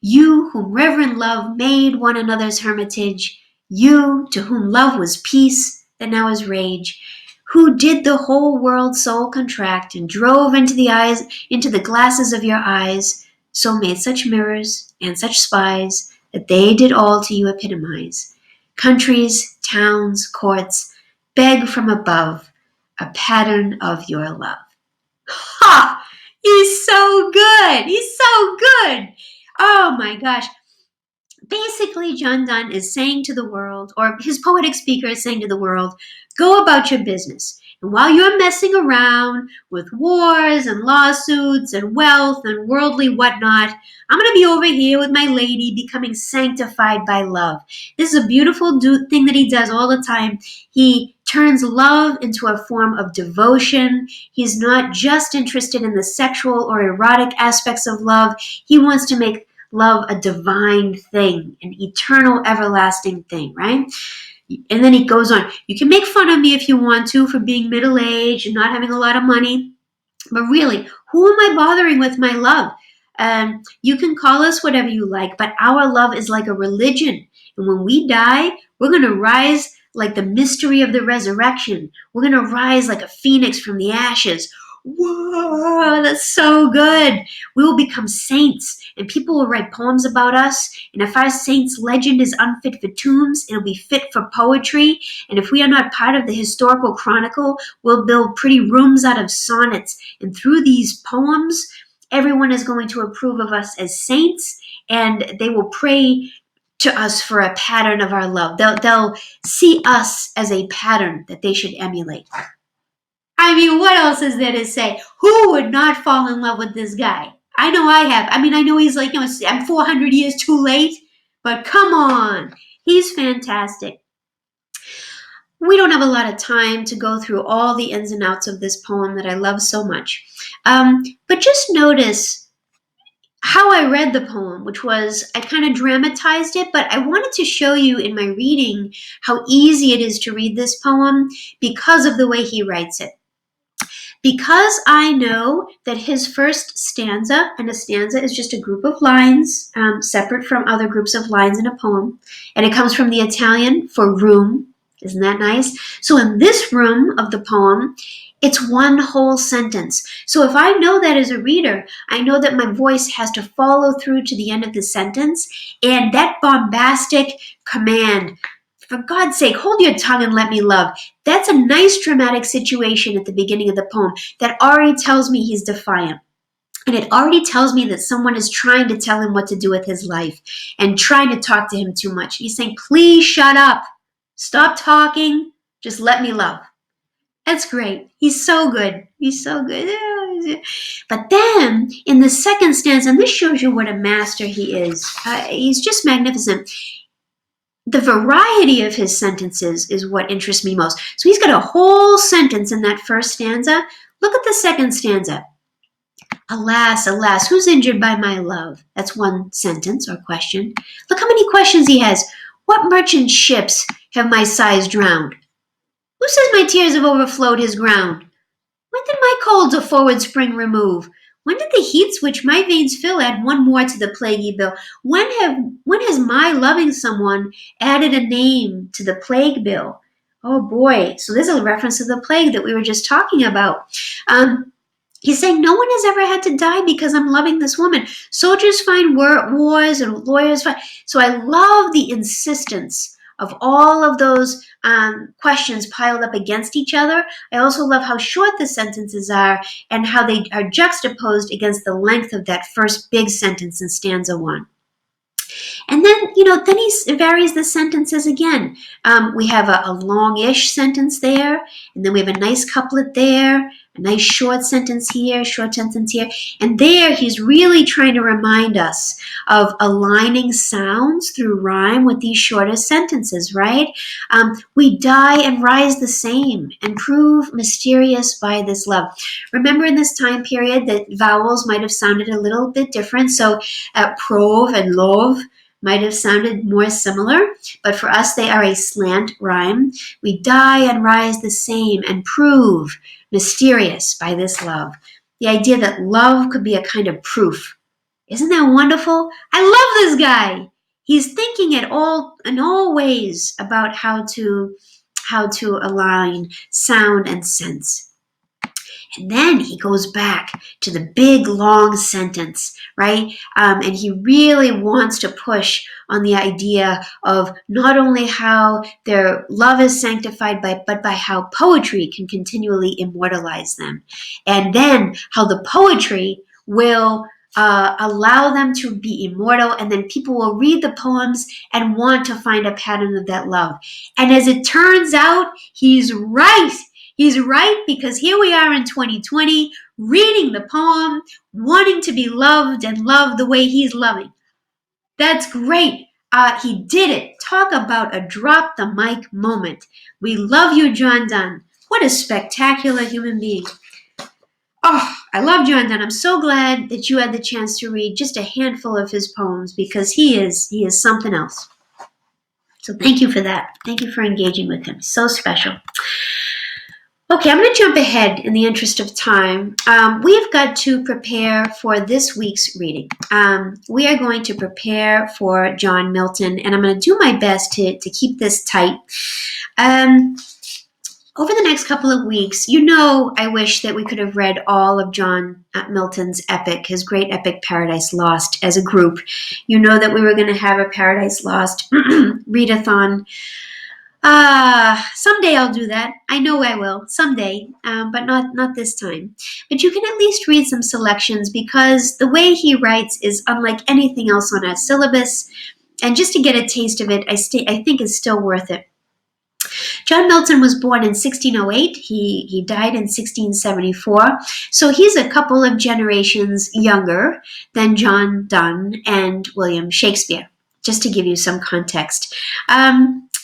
you whom reverend love made one another's hermitage, you to whom love was peace that now is rage, who did the whole world's soul contract and drove into the glasses of your eyes, so made such mirrors and such spies that they did all to you epitomize. Countries, towns, courts, beg from above a pattern of your love. Ha! He's so good. He's so good. Oh my gosh. Basically, John Donne is saying to the world, or his poetic speaker is saying to the world, go about your business. And while you're messing around with wars and lawsuits and wealth and worldly whatnot, I'm going to be over here with my lady becoming sanctified by love. This is a beautiful thing that he does all the time. He turns love into a form of devotion. He's not just interested in the sexual or erotic aspects of love. He wants to make love a divine thing, an eternal, everlasting thing, right? And then he goes on, you can make fun of me if you want to for being middle-aged and not having a lot of money, but really, who am I bothering with my love? You can call us whatever you like, but our love is like a religion. And when we die, we're going to rise like the mystery of the resurrection. We're going to rise like a phoenix from the ashes. Whoa, that's so good. We will become saints, and people will write poems about us. And if our saint's legend is unfit for tombs, it'll be fit for poetry. And if we are not part of the historical chronicle, we'll build pretty rooms out of sonnets. And through these poems, everyone is going to approve of us as saints, and they will pray to us for a pattern of our love. They'll see us as a pattern that they should emulate. I mean, what else is there to say? Who would not fall in love with this guy? I know I have. I mean, I know he's like, I'm 400 years too late, but come on. He's fantastic. We don't have a lot of time to go through all the ins and outs of this poem that I love so much. But just notice how I read the poem, which was I kind of dramatized it, but I wanted to show you in my reading how easy it is to read this poem because of the way he writes it. Because I know that his first stanza, and a stanza is just a group of lines separate from other groups of lines in a poem, and it comes from the Italian for room. Isn't that nice? So in this room of the poem, it's one whole sentence. So if I know that as a reader, I know that my voice has to follow through to the end of the sentence, and that bombastic command, for God's sake, hold your tongue and let me love. That's a nice dramatic situation at the beginning of the poem that already tells me he's defiant. And it already tells me that someone is trying to tell him what to do with his life and trying to talk to him too much. He's saying, please shut up. Stop talking. Just let me love. That's great. He's so good. He's so good. But then in the second stanza, and this shows you what a master he is. He's just magnificent. The variety of his sentences is what interests me most. So he's got a whole sentence in that first stanza. Look at the second stanza. Alas, alas, who's injured by my love? That's one sentence or question. Look how many questions he has. What merchant ships have my sighs drowned? Who says my tears have overflowed his ground? When did my colds a forward spring remove? When did the heats which my veins fill add one more to the plaguey bill? When has my loving someone added a name to the plague bill? Oh boy, so this is a reference to the plague that we were just talking about. He's saying no one has ever had to die because I'm loving this woman. Soldiers find wars and lawyers find. So I love the insistence of all of those questions piled up against each other. I also love how short the sentences are and how they are juxtaposed against the length of that first big sentence in stanza 1. And then, then he varies the sentences again. We have a long-ish sentence there, and then we have a nice couplet there, a nice short sentence here, short sentence here. And there he's really trying to remind us of aligning sounds through rhyme with these shorter sentences, right? We die and rise the same and prove mysterious by this love. Remember in this time period that vowels might have sounded a little bit different. So prove and love might have sounded more similar, but for us they are a slant rhyme. We die and rise the same and prove mysterious by this love. The idea that love could be a kind of proof. Isn't that wonderful? I love this guy. He's thinking in all ways about how to align sound and sense. And then he goes back to the big, long sentence, right? And he really wants to push on the idea of not only how their love is sanctified, but by how poetry can continually immortalize them. And then how the poetry will allow them to be immortal, and then people will read the poems and want to find a pattern of that love. And as it turns out, he's right. He's right, because here we are in 2020, reading the poem, wanting to be loved and loved the way he's loving. That's great. He did it. Talk about a drop the mic moment. We love you, John Donne. What a spectacular human being. Oh, I love John Donne. I'm so glad that you had the chance to read just a handful of his poems, because he is something else. So thank you for that. Thank you for engaging with him. So special. Okay, I'm going to jump ahead in the interest of time. We've got to prepare for this week's reading. We are going to prepare for John Milton, and I'm going to do my best to keep this tight. Over the next couple of weeks, I wish that we could have read all of John Milton's epic, his great epic Paradise Lost, as a group. You know that we were going to have a Paradise Lost readathon. Someday I'll do that. I know I will. Someday, but not this time. But you can at least read some selections, because the way he writes is unlike anything else on our syllabus. And just to get a taste of it, I think is still worth it. John Milton was born in 1608. He died in 1674. So he's a couple of generations younger than John Donne and William Shakespeare, just to give you some context.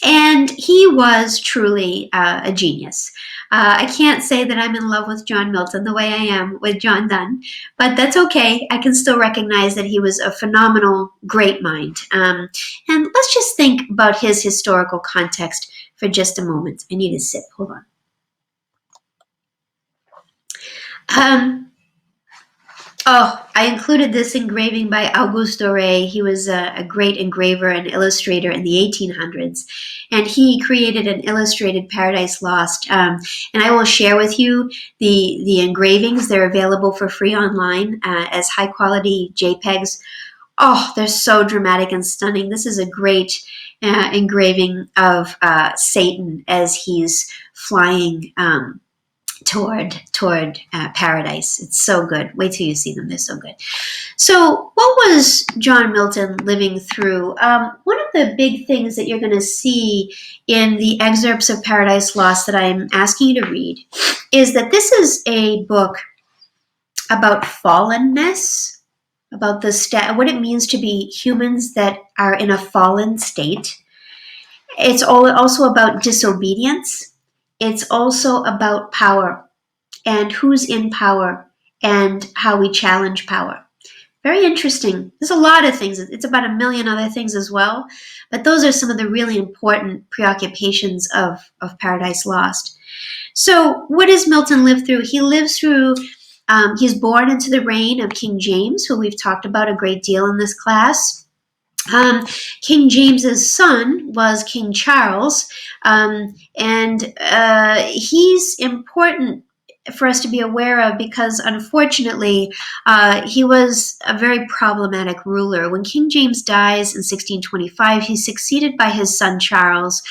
And he was truly a genius. I can't say that I'm in love with John Milton the way I am with John Donne, but that's okay. I can still recognize that he was a phenomenal, great mind. And let's just think about his historical context for just a moment. I need a sip. Hold on. I included this engraving by Auguste Doré. He was a great engraver and illustrator in the 1800s, and he created an illustrated Paradise Lost. And I will share with you the engravings. They're available for free online as high-quality JPEGs. Oh, they're so dramatic and stunning. This is a great engraving of Satan as he's flying toward paradise. It's so good. Wait till you see them. They're so good. So what was John Milton living through? One of the big things that you're going to see in the excerpts of Paradise Lost that I'm asking you to read is that this is a book about fallenness, about what it means to be humans that are in a fallen state. It's also about disobedience. It's also about power and who's in power and how we challenge power. Very interesting. There's a lot of things. It's about a million other things as well, but those are some of the really important preoccupations of Paradise Lost. So what does Milton live through? He lives through, he's born into the reign of King James, who we've talked about a great deal in this class. King James's son was King Charles, and he's important for us to be aware of because, unfortunately, he was a very problematic ruler. When King James dies in 1625, he's succeeded by his son Charles.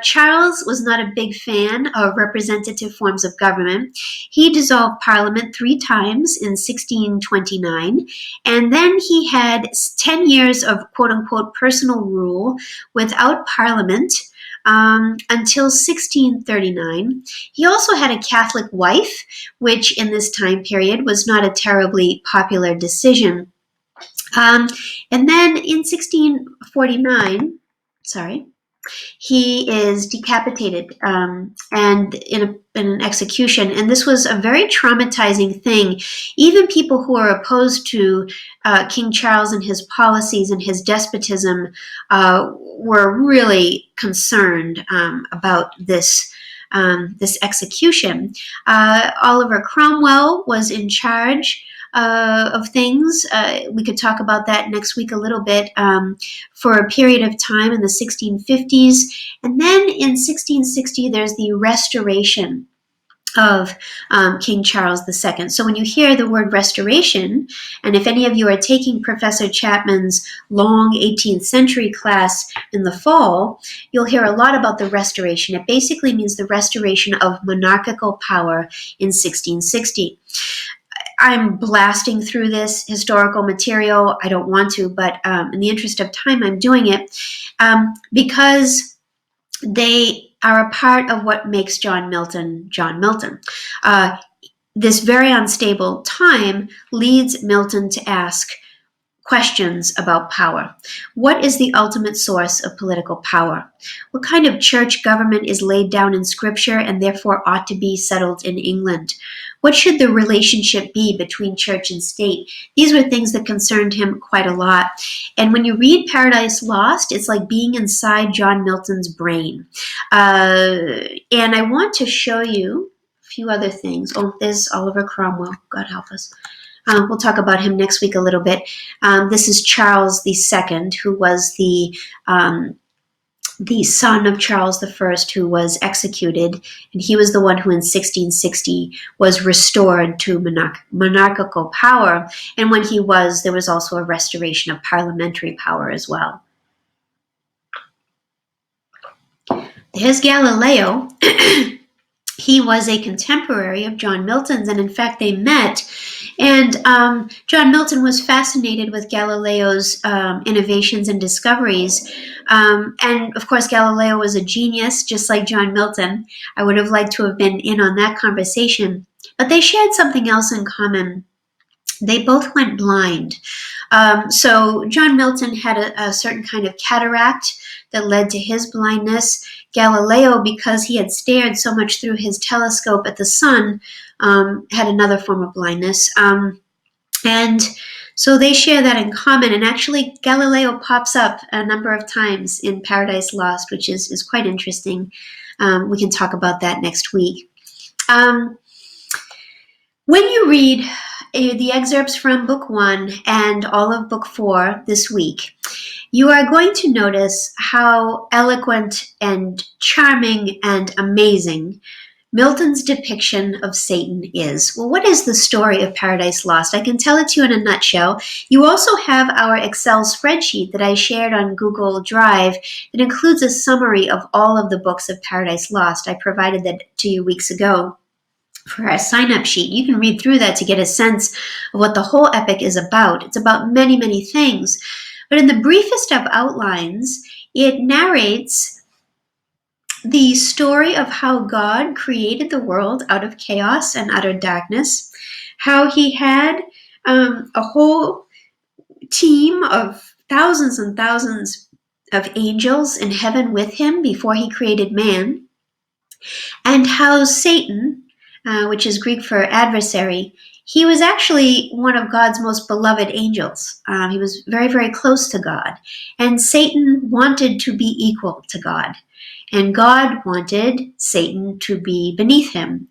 Charles was not a big fan of representative forms of government. He dissolved Parliament 3 times in 1629, and then he had 10 years of quote-unquote personal rule without Parliament until 1639. He also had a Catholic wife, which in this time period was not a terribly popular decision. And then in 1649, he is decapitated and in an execution. And this was a very traumatizing thing. Even people who are opposed to King Charles and his policies and his despotism were really concerned about this execution. Oliver Cromwell was in charge of things. We could talk about that next week a little bit, for a period of time in the 1650s. And then in 1660, there's the restoration of King Charles II. So when you hear the word restoration, and if any of you are taking Professor Chapman's long 18th century class in the fall, you'll hear a lot about the restoration. It basically means the restoration of monarchical power in 1660. I'm blasting through this historical material. I don't want to, but in the interest of time, I'm doing it because they are a part of what makes John Milton John Milton. This very unstable time leads Milton to ask questions about power. What is the ultimate source of political power? What kind of church government is laid down in Scripture and therefore ought to be settled in England? What should the relationship be between church and state? These were things that concerned him quite a lot. And when you read Paradise Lost, it's like being inside John Milton's brain. And I want to show you a few other things. Oh, there's Oliver Cromwell. God help us. We'll talk about him next week a little bit. This is Charles II, who was the son of Charles I, who was executed, and he was the one who in 1660 was restored to monarchical power. And when he was, there was also a restoration of parliamentary power as well. Here's Galileo. He was a contemporary of John Milton's, and in fact, they met. And John Milton was fascinated with Galileo's innovations and discoveries. And of course, Galileo was a genius, just like John Milton. I would have liked to have been in on that conversation. But they shared something else in common. They both went blind. So John Milton had a certain kind of cataract that led to his blindness. Galileo, because he had stared so much through his telescope at the sun, had another form of blindness. And so they share that in common. And actually, Galileo pops up a number of times in Paradise Lost, which is quite interesting. We can talk about that next week. When you read the excerpts from Book 1 and all of Book 4 this week, you are going to notice how eloquent and charming and amazing Milton's depiction of Satan is. Well, what is the story of Paradise Lost? I can tell it to you in a nutshell. You also have our Excel spreadsheet that I shared on Google Drive that includes a summary of all of the books of Paradise Lost. I provided that to you weeks ago for our sign-up sheet. You can read through that to get a sense of what the whole epic is about. It's about many, many things. But in the briefest of outlines, it narrates the story of how God created the world out of chaos and utter darkness, how he had a whole team of thousands and thousands of angels in heaven with him before he created man, and how Satan, which is Greek for adversary, he was actually one of God's most beloved angels. He was very, very close to God. And Satan wanted to be equal to God. And God wanted Satan to be beneath him.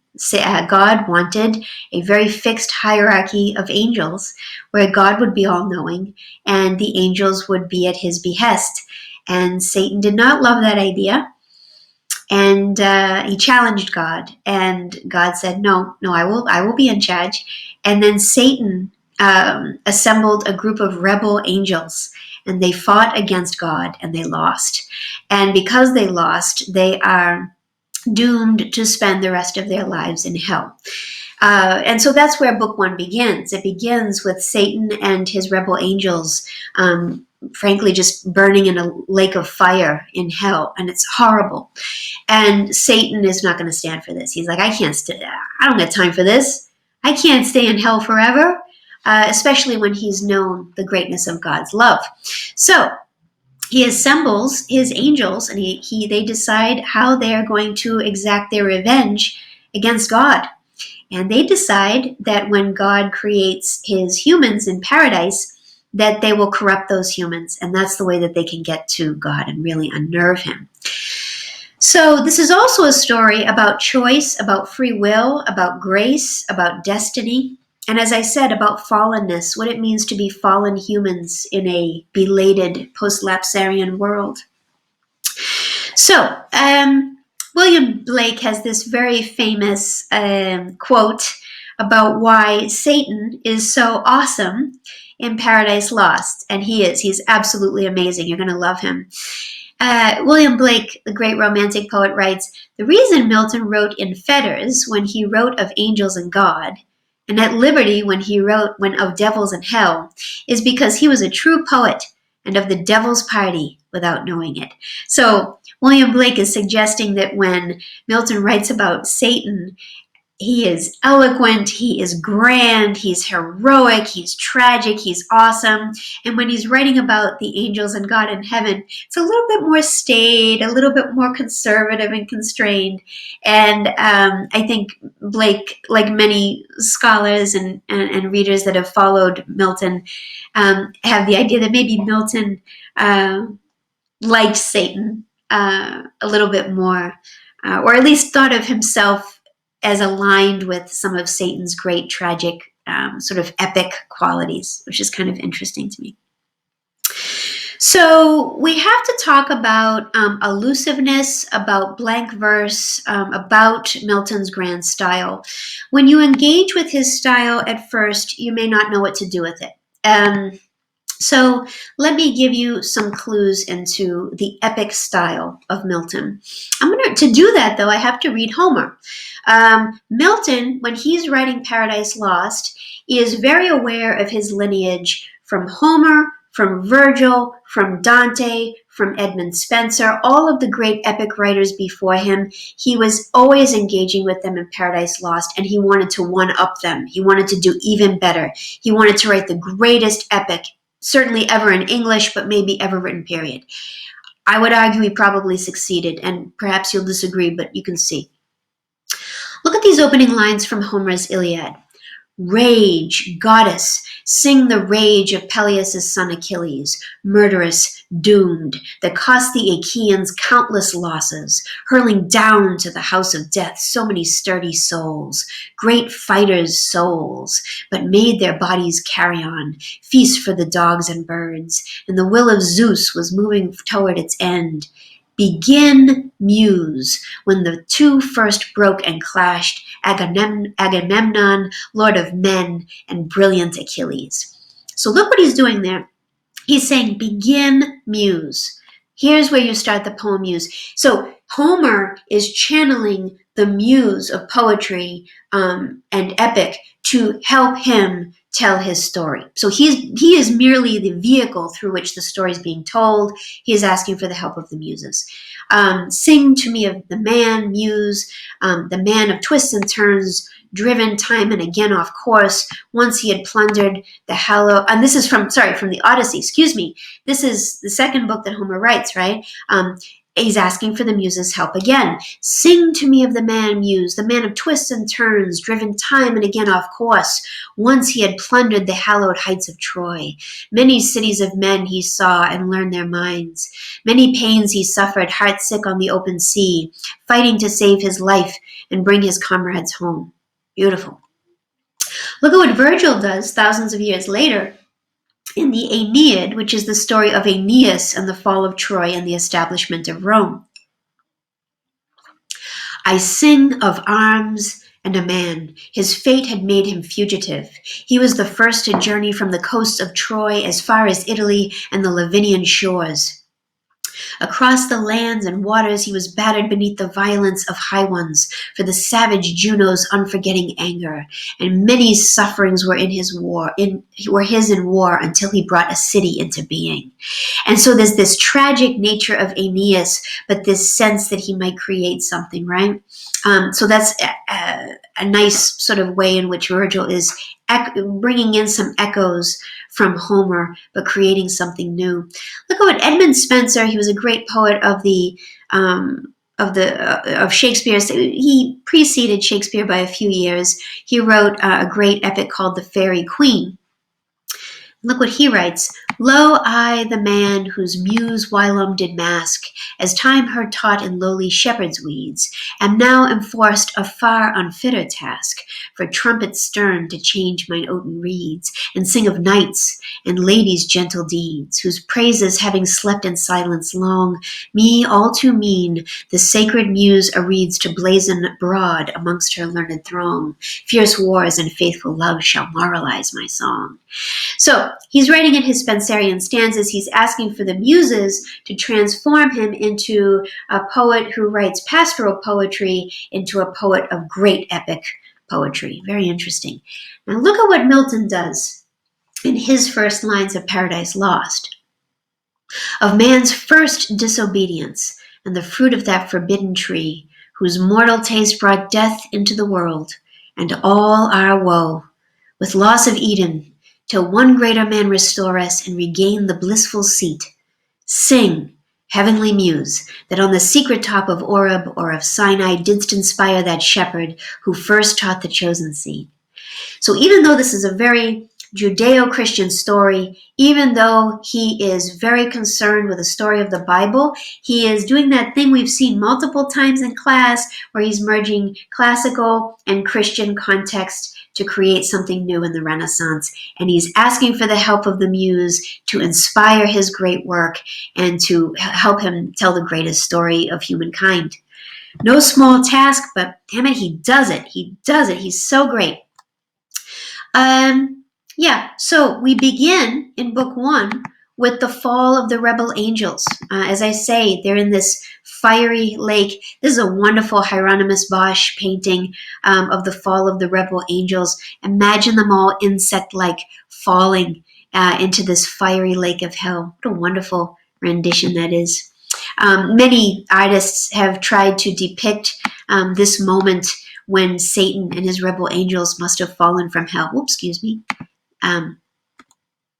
God wanted a very fixed hierarchy of angels where God would be all-knowing and the angels would be at his behest. And Satan did not love that idea. And he challenged God, and God said, "No, I will be in charge." And then Satan assembled a group of rebel angels, and they fought against God, and they lost. And because they lost, they are doomed to spend the rest of their lives in hell. And so that's where Book 1 begins. It begins with Satan and his rebel angels, frankly, just burning in a lake of fire in hell, and it's horrible. And Satan is not going to stand for this. He's like, I don't have time for this. I can't stay in hell forever, especially when he's known the greatness of God's love. So he assembles his angels, and they decide how they are going to exact their revenge against God. And they decide that when God creates his humans in paradise, that they will corrupt those humans. And that's the way that they can get to God and really unnerve him. So this is also a story about choice, about free will, about grace, about destiny. And as I said, about fallenness, what it means to be fallen humans in a belated post-lapsarian world. So, William Blake has this very famous quote about why Satan is so awesome in Paradise Lost. And he's absolutely amazing. You're going to love him. William Blake, the great romantic poet, writes, "The reason Milton wrote in fetters when he wrote of angels and God, and at liberty when he wrote of devils and hell, is because he was a true poet and of the devil's party without knowing it." So William Blake is suggesting that when Milton writes about Satan, he is eloquent, he is grand, he's heroic, he's tragic, he's awesome. And when he's writing about the angels and God in heaven, it's a little bit more staid, a little bit more conservative and constrained. And I think Blake, like many scholars and readers that have followed Milton, have the idea that maybe Milton liked Satan a little bit more, or at least thought of himself as aligned with some of Satan's great tragic sort of epic qualities, which is kind of interesting to me. So we have to talk about allusiveness, about blank verse, about Milton's grand style. When you engage with his style at first, you may not know what to do with it. So let me give you some clues into the epic style of Milton. To do that, though, I have to read Homer. Milton, when he's writing Paradise Lost, is very aware of his lineage from Homer, from Virgil, from Dante, from Edmund Spenser, all of the great epic writers before him. He was always engaging with them in Paradise Lost, and he wanted to one-up them. He wanted to do even better. He wanted to write the greatest epic, certainly ever in English, but maybe ever written, period. I would argue he probably succeeded, and perhaps you'll disagree, but you can see. Look at these opening lines from Homer's Iliad. Rage, goddess, sing the rage of Peleus' son Achilles, murderous, doomed, that cost the Achaeans countless losses, hurling down to the house of death so many sturdy souls, great fighters' souls, but made their bodies carry on, feast for the dogs and birds, and the will of Zeus was moving toward its end. Begin, muse, when the two first broke and clashed, Agamemnon, lord of men, and brilliant Achilles. So look what he's doing there. He's saying, begin, muse. Here's where you start the poem muse. So Homer is channeling the muse of poetry and epic to help him tell his story. So he is merely the vehicle through which the story is being told. He is asking for the help of the muses. Sing to me of the man, muse, the man of twists and turns, driven time and again off course. Once he had plundered the hallowed, and this is from the Odyssey, excuse me. This is the second book that Homer writes, right? He's asking for the muses' help again. Sing to me of the man, muse, the man of twists and turns, driven time and again off course. Once he had plundered the hallowed heights of Troy. Many cities of men he saw and learned their minds. Many pains he suffered, heartsick on the open sea, fighting to save his life and bring his comrades home. Beautiful. Look at what Virgil does thousands of years later in the Aeneid, which is the story of Aeneas and the fall of Troy and the establishment of Rome. I sing of arms and a man. His fate had made him fugitive. He was the first to journey from the coasts of Troy as far as Italy and the Lavinian shores. Across the lands and waters he was battered beneath the violence of high ones, for the savage Juno's unforgetting anger, and many sufferings were his in war until he brought a city into being. And so there's this tragic nature of Aeneas, but this sense that he might create something, right? So that's a nice sort of way in which Virgil is bringing in some echoes from Homer, but creating something new. Look at what Edmund Spenser, he was a great poet of Shakespeare. He preceded Shakespeare by a few years. He wrote a great epic called The Faerie Queene. Look what he writes. Lo, I, the man whose muse whilom did mask, as time her taught in lowly shepherd's weeds, am now enforced a far unfitter task, for trumpet stern to change mine oaten reeds, and sing of knights and ladies' gentle deeds, whose praises having slept in silence long, me all too mean, the sacred muse areads to blazon broad amongst her learned throng. Fierce wars and faithful love shall moralize my song. So he's writing in his Spenserian stanzas, he's asking for the muses to transform him into a poet who writes pastoral poetry into a poet of great epic poetry. Very interesting. Now look at what Milton does in his first lines of Paradise Lost. Of man's first disobedience and the fruit of that forbidden tree, whose mortal taste brought death into the world, and all our woe, with loss of Eden, till one greater man restore us and regain the blissful seat. Sing, heavenly muse, that on the secret top of Oreb or of Sinai didst inspire that shepherd who first taught the chosen seed. So even though this is a very Judeo-Christian story, even though he is very concerned with the story of the Bible, he is doing that thing we've seen multiple times in class where he's merging classical and Christian context to create something new in the Renaissance. And he's asking for the help of the muse to inspire his great work and to help him tell the greatest story of humankind. No small task, but damn it, he does it. He does it. He's so great. Yeah, so we begin in book one with the fall of the rebel angels. As I say, they're in this fiery lake. This is a wonderful Hieronymus Bosch painting of the fall of the rebel angels. Imagine them all insect-like falling into this fiery lake of hell. What a wonderful rendition that is. Many artists have tried to depict this moment when Satan and his rebel angels must have fallen from hell. Oops, excuse me. Um,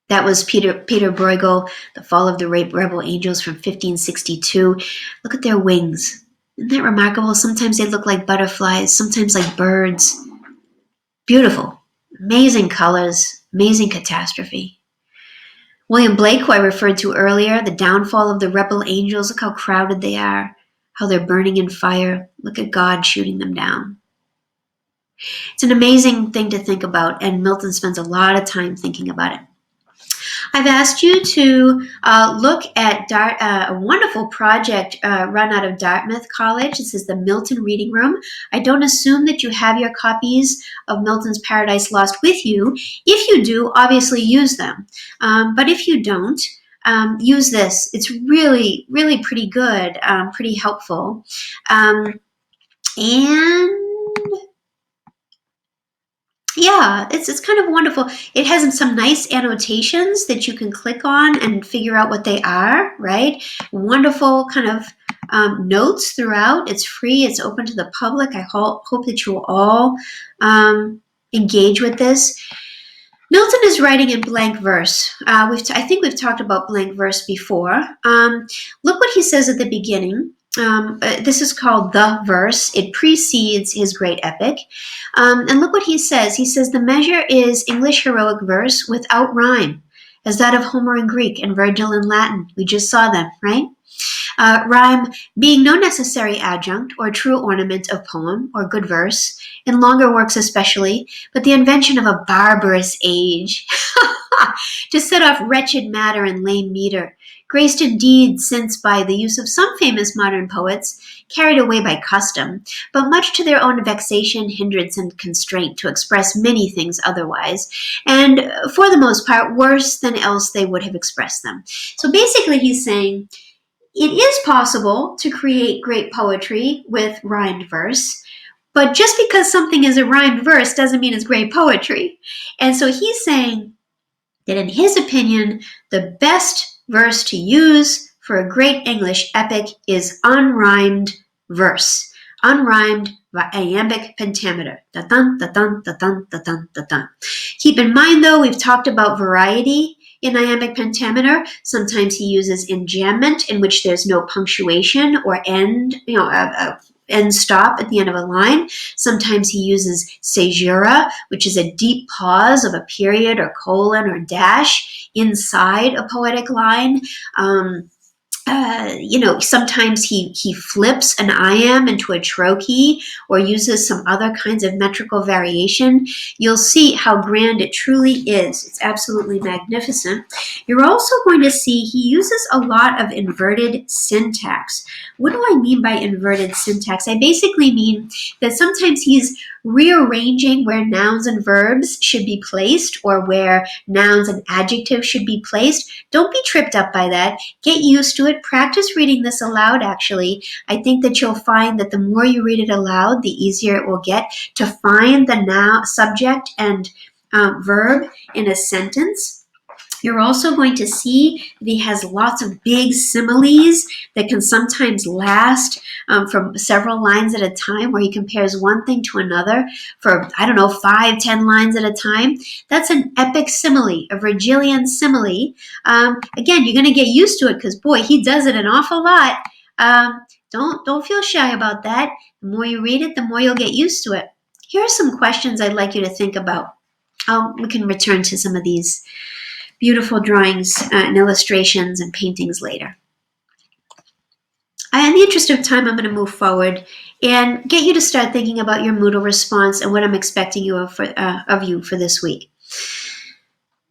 that was Peter Bruegel, The Fall of the Rebel Angels from 1562. Look at their wings. Isn't that remarkable? Sometimes they look like butterflies, sometimes like birds. Beautiful. Amazing colors, amazing catastrophe. William Blake, who I referred to earlier, The Downfall of the Rebel Angels. Look how crowded they are, how they're burning in fire. Look at God shooting them down. It's an amazing thing to think about, and Milton spends a lot of time thinking about it. I've asked you to look at a wonderful project run out of Dartmouth College. This is the Milton Reading Room. I don't assume that you have your copies of Milton's Paradise Lost with you. If you do, obviously use them. But if you don't, use this. It's really, really pretty good, pretty helpful. And yeah, it's kind of wonderful. It has some nice annotations that you can click on and figure out what they are, right? Wonderful kind of notes throughout. It's free. It's open to the public. I hope that you will all engage with this. Milton is writing in blank verse. I think we've talked about blank verse before. Look what he says at the beginning. This is called the verse. It precedes his great epic. And look what he says. He says, the measure is English heroic verse without rhyme, as that of Homer in Greek and Virgil in Latin. We just saw them, right? Rhyme being no necessary adjunct or true ornament of poem or good verse, in longer works especially, but the invention of a barbarous age, to set off wretched matter and lame meter, graced indeed since by the use of some famous modern poets, carried away by custom, but much to their own vexation, hindrance, and constraint to express many things otherwise, and for the most part worse than else they would have expressed them. So basically he's saying, it is possible to create great poetry with rhymed verse, but just because something is a rhymed verse doesn't mean it's great poetry. And so he's saying that in his opinion, the best verse to use for a great English epic is unrhymed verse. Unrhymed iambic pentameter. Da-dun, da-dun, da-dun, da-dun, da-dun. Keep in mind, though, we've talked about variety in iambic pentameter. Sometimes he uses enjambment, in which there's no punctuation or end, end stop at the end of a line. Sometimes he uses caesura, which is a deep pause of a period or colon or dash inside a poetic line. Sometimes he flips an iamb into a trochee or uses some other kinds of metrical variation. You'll see how grand it truly is. It's absolutely magnificent. You're also going to see he uses a lot of inverted syntax. What do I mean by inverted syntax? I basically mean that sometimes he's rearranging where nouns and verbs should be placed or where nouns and adjectives should be placed. Don't be tripped up by that. Get used to it. Practice reading this aloud, actually. I think that you'll find that the more you read it aloud, the easier it will get to find the noun, subject, and verb in a sentence. You're also going to see that he has lots of big similes that can sometimes last from several lines at a time, where he compares one thing to another for, 5-10 lines at a time. That's an epic simile, a Virgilian simile. Again, you're going to get used to it because, boy, he does it an awful lot. Don't feel shy about that. The more you read it, the more you'll get used to it. Here are some questions I'd like you to think about. We can return to some of these beautiful drawings and illustrations and paintings later. In the interest of time, I'm going to move forward and get you to start thinking about your modal response and what I'm expecting of you for this week.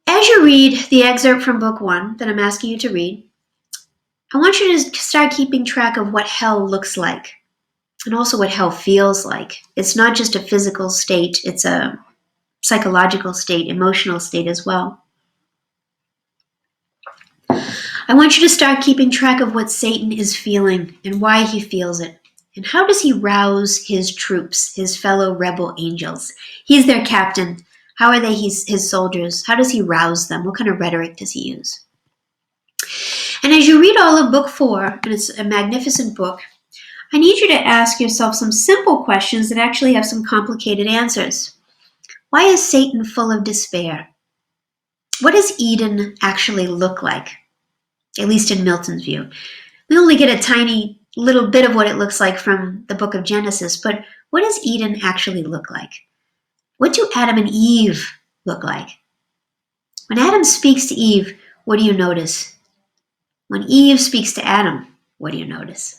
As you read the excerpt from book one that I'm asking you to read, I want you to start keeping track of what hell looks like and also what hell feels like. It's not just a physical state, it's a psychological state, emotional state as well. I want you to start keeping track of what Satan is feeling and why he feels it. And how does he rouse his troops, his fellow rebel angels? He's their captain. How are they his soldiers? How does he rouse them? What kind of rhetoric does he use? And as you read all of book 4, and it's a magnificent book, I need you to ask yourself some simple questions that actually have some complicated answers. Why is Satan full of despair? What does Eden actually look like? At least in Milton's view. We only get a tiny little bit of what it looks like from the book of Genesis, but what does Eden actually look like? What do Adam and Eve look like? When Adam speaks to Eve, what do you notice? When Eve speaks to Adam, what do you notice?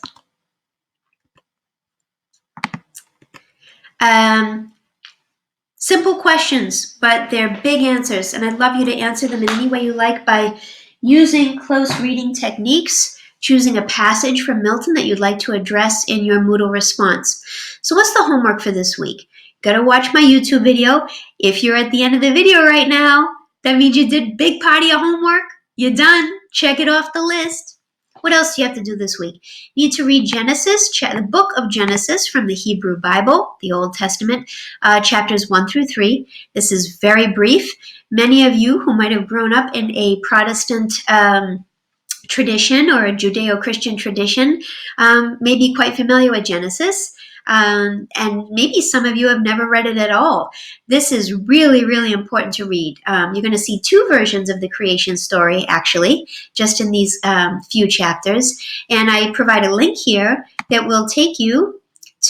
Simple questions, but they're big answers, and I'd love you to answer them in any way you like by using close reading techniques, choosing a passage from Milton that you'd like to address in your Moodle response. So what's the homework for this week? Go to watch my YouTube video. If you're at the end of the video right now, that means you did a big part of your homework. You're done. Check it off the list. What else do you have to do this week? You need to read Genesis, the book of Genesis from the Hebrew Bible, the Old Testament, chapters 1 through 3. This is very brief. Many of you who might have grown up in a Protestant tradition or a Judeo-Christian tradition may be quite familiar with Genesis. And maybe some of you have never read it at all. This is really, really important to read. You're going to see 2 versions of the creation story, actually, just in these few chapters. And I provide a link here that will take you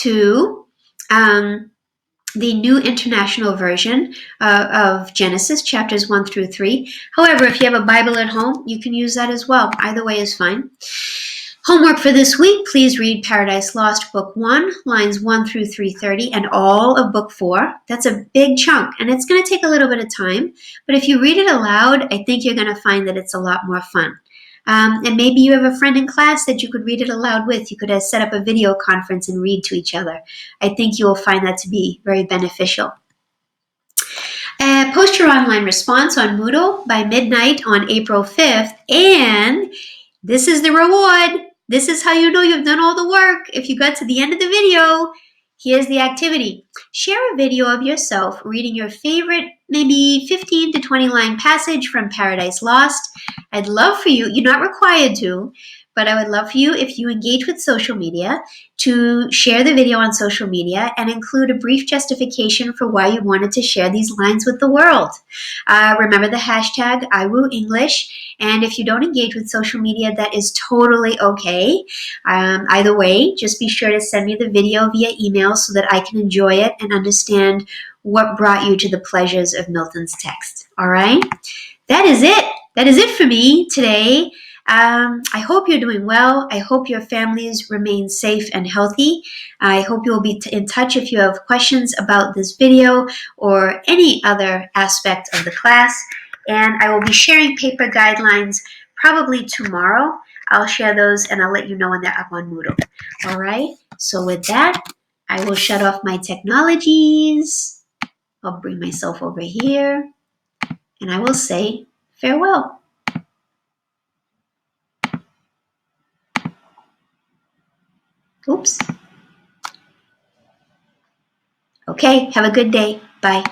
to the New International Version of Genesis, chapters 1 through 3. However, if you have a Bible at home, you can use that as well. Either way is fine. Homework for this week, please read Paradise Lost, Book 1, lines 1 through 330, and all of Book 4. That's a big chunk, and it's going to take a little bit of time. But if you read it aloud, I think you're going to find that it's a lot more fun. And maybe you have a friend in class that you could read it aloud with. You could set up a video conference and read to each other. I think you will find that to be very beneficial. Post your online response on Moodle by midnight on April 5th, and this is the reward. This is how you know you've done all the work. If you got to the end of the video, here's the activity. Share a video of yourself reading your favorite, maybe 15 to 20 line passage from Paradise Lost. I'd love for you, you're not required to, but I would love for you, if you engage with social media, to share the video on social media and include a brief justification for why you wanted to share these lines with the world. Remember the hashtag IWooEnglish, and if you don't engage with social media, that is totally okay. Either way, just be sure to send me the video via email so that I can enjoy it and understand what brought you to the pleasures of Milton's text. All right? That is it. That is it for me today. I hope you're doing well. I hope your families remain safe and healthy. I hope you'll be in touch if you have questions about this video or any other aspect of the class. And I will be sharing paper guidelines probably tomorrow. I'll share those and I'll let you know when they're up on Moodle. All right. So with that, I will shut off my technologies. I'll bring myself over here and I will say farewell. Oops. Okay, have a good day. Bye.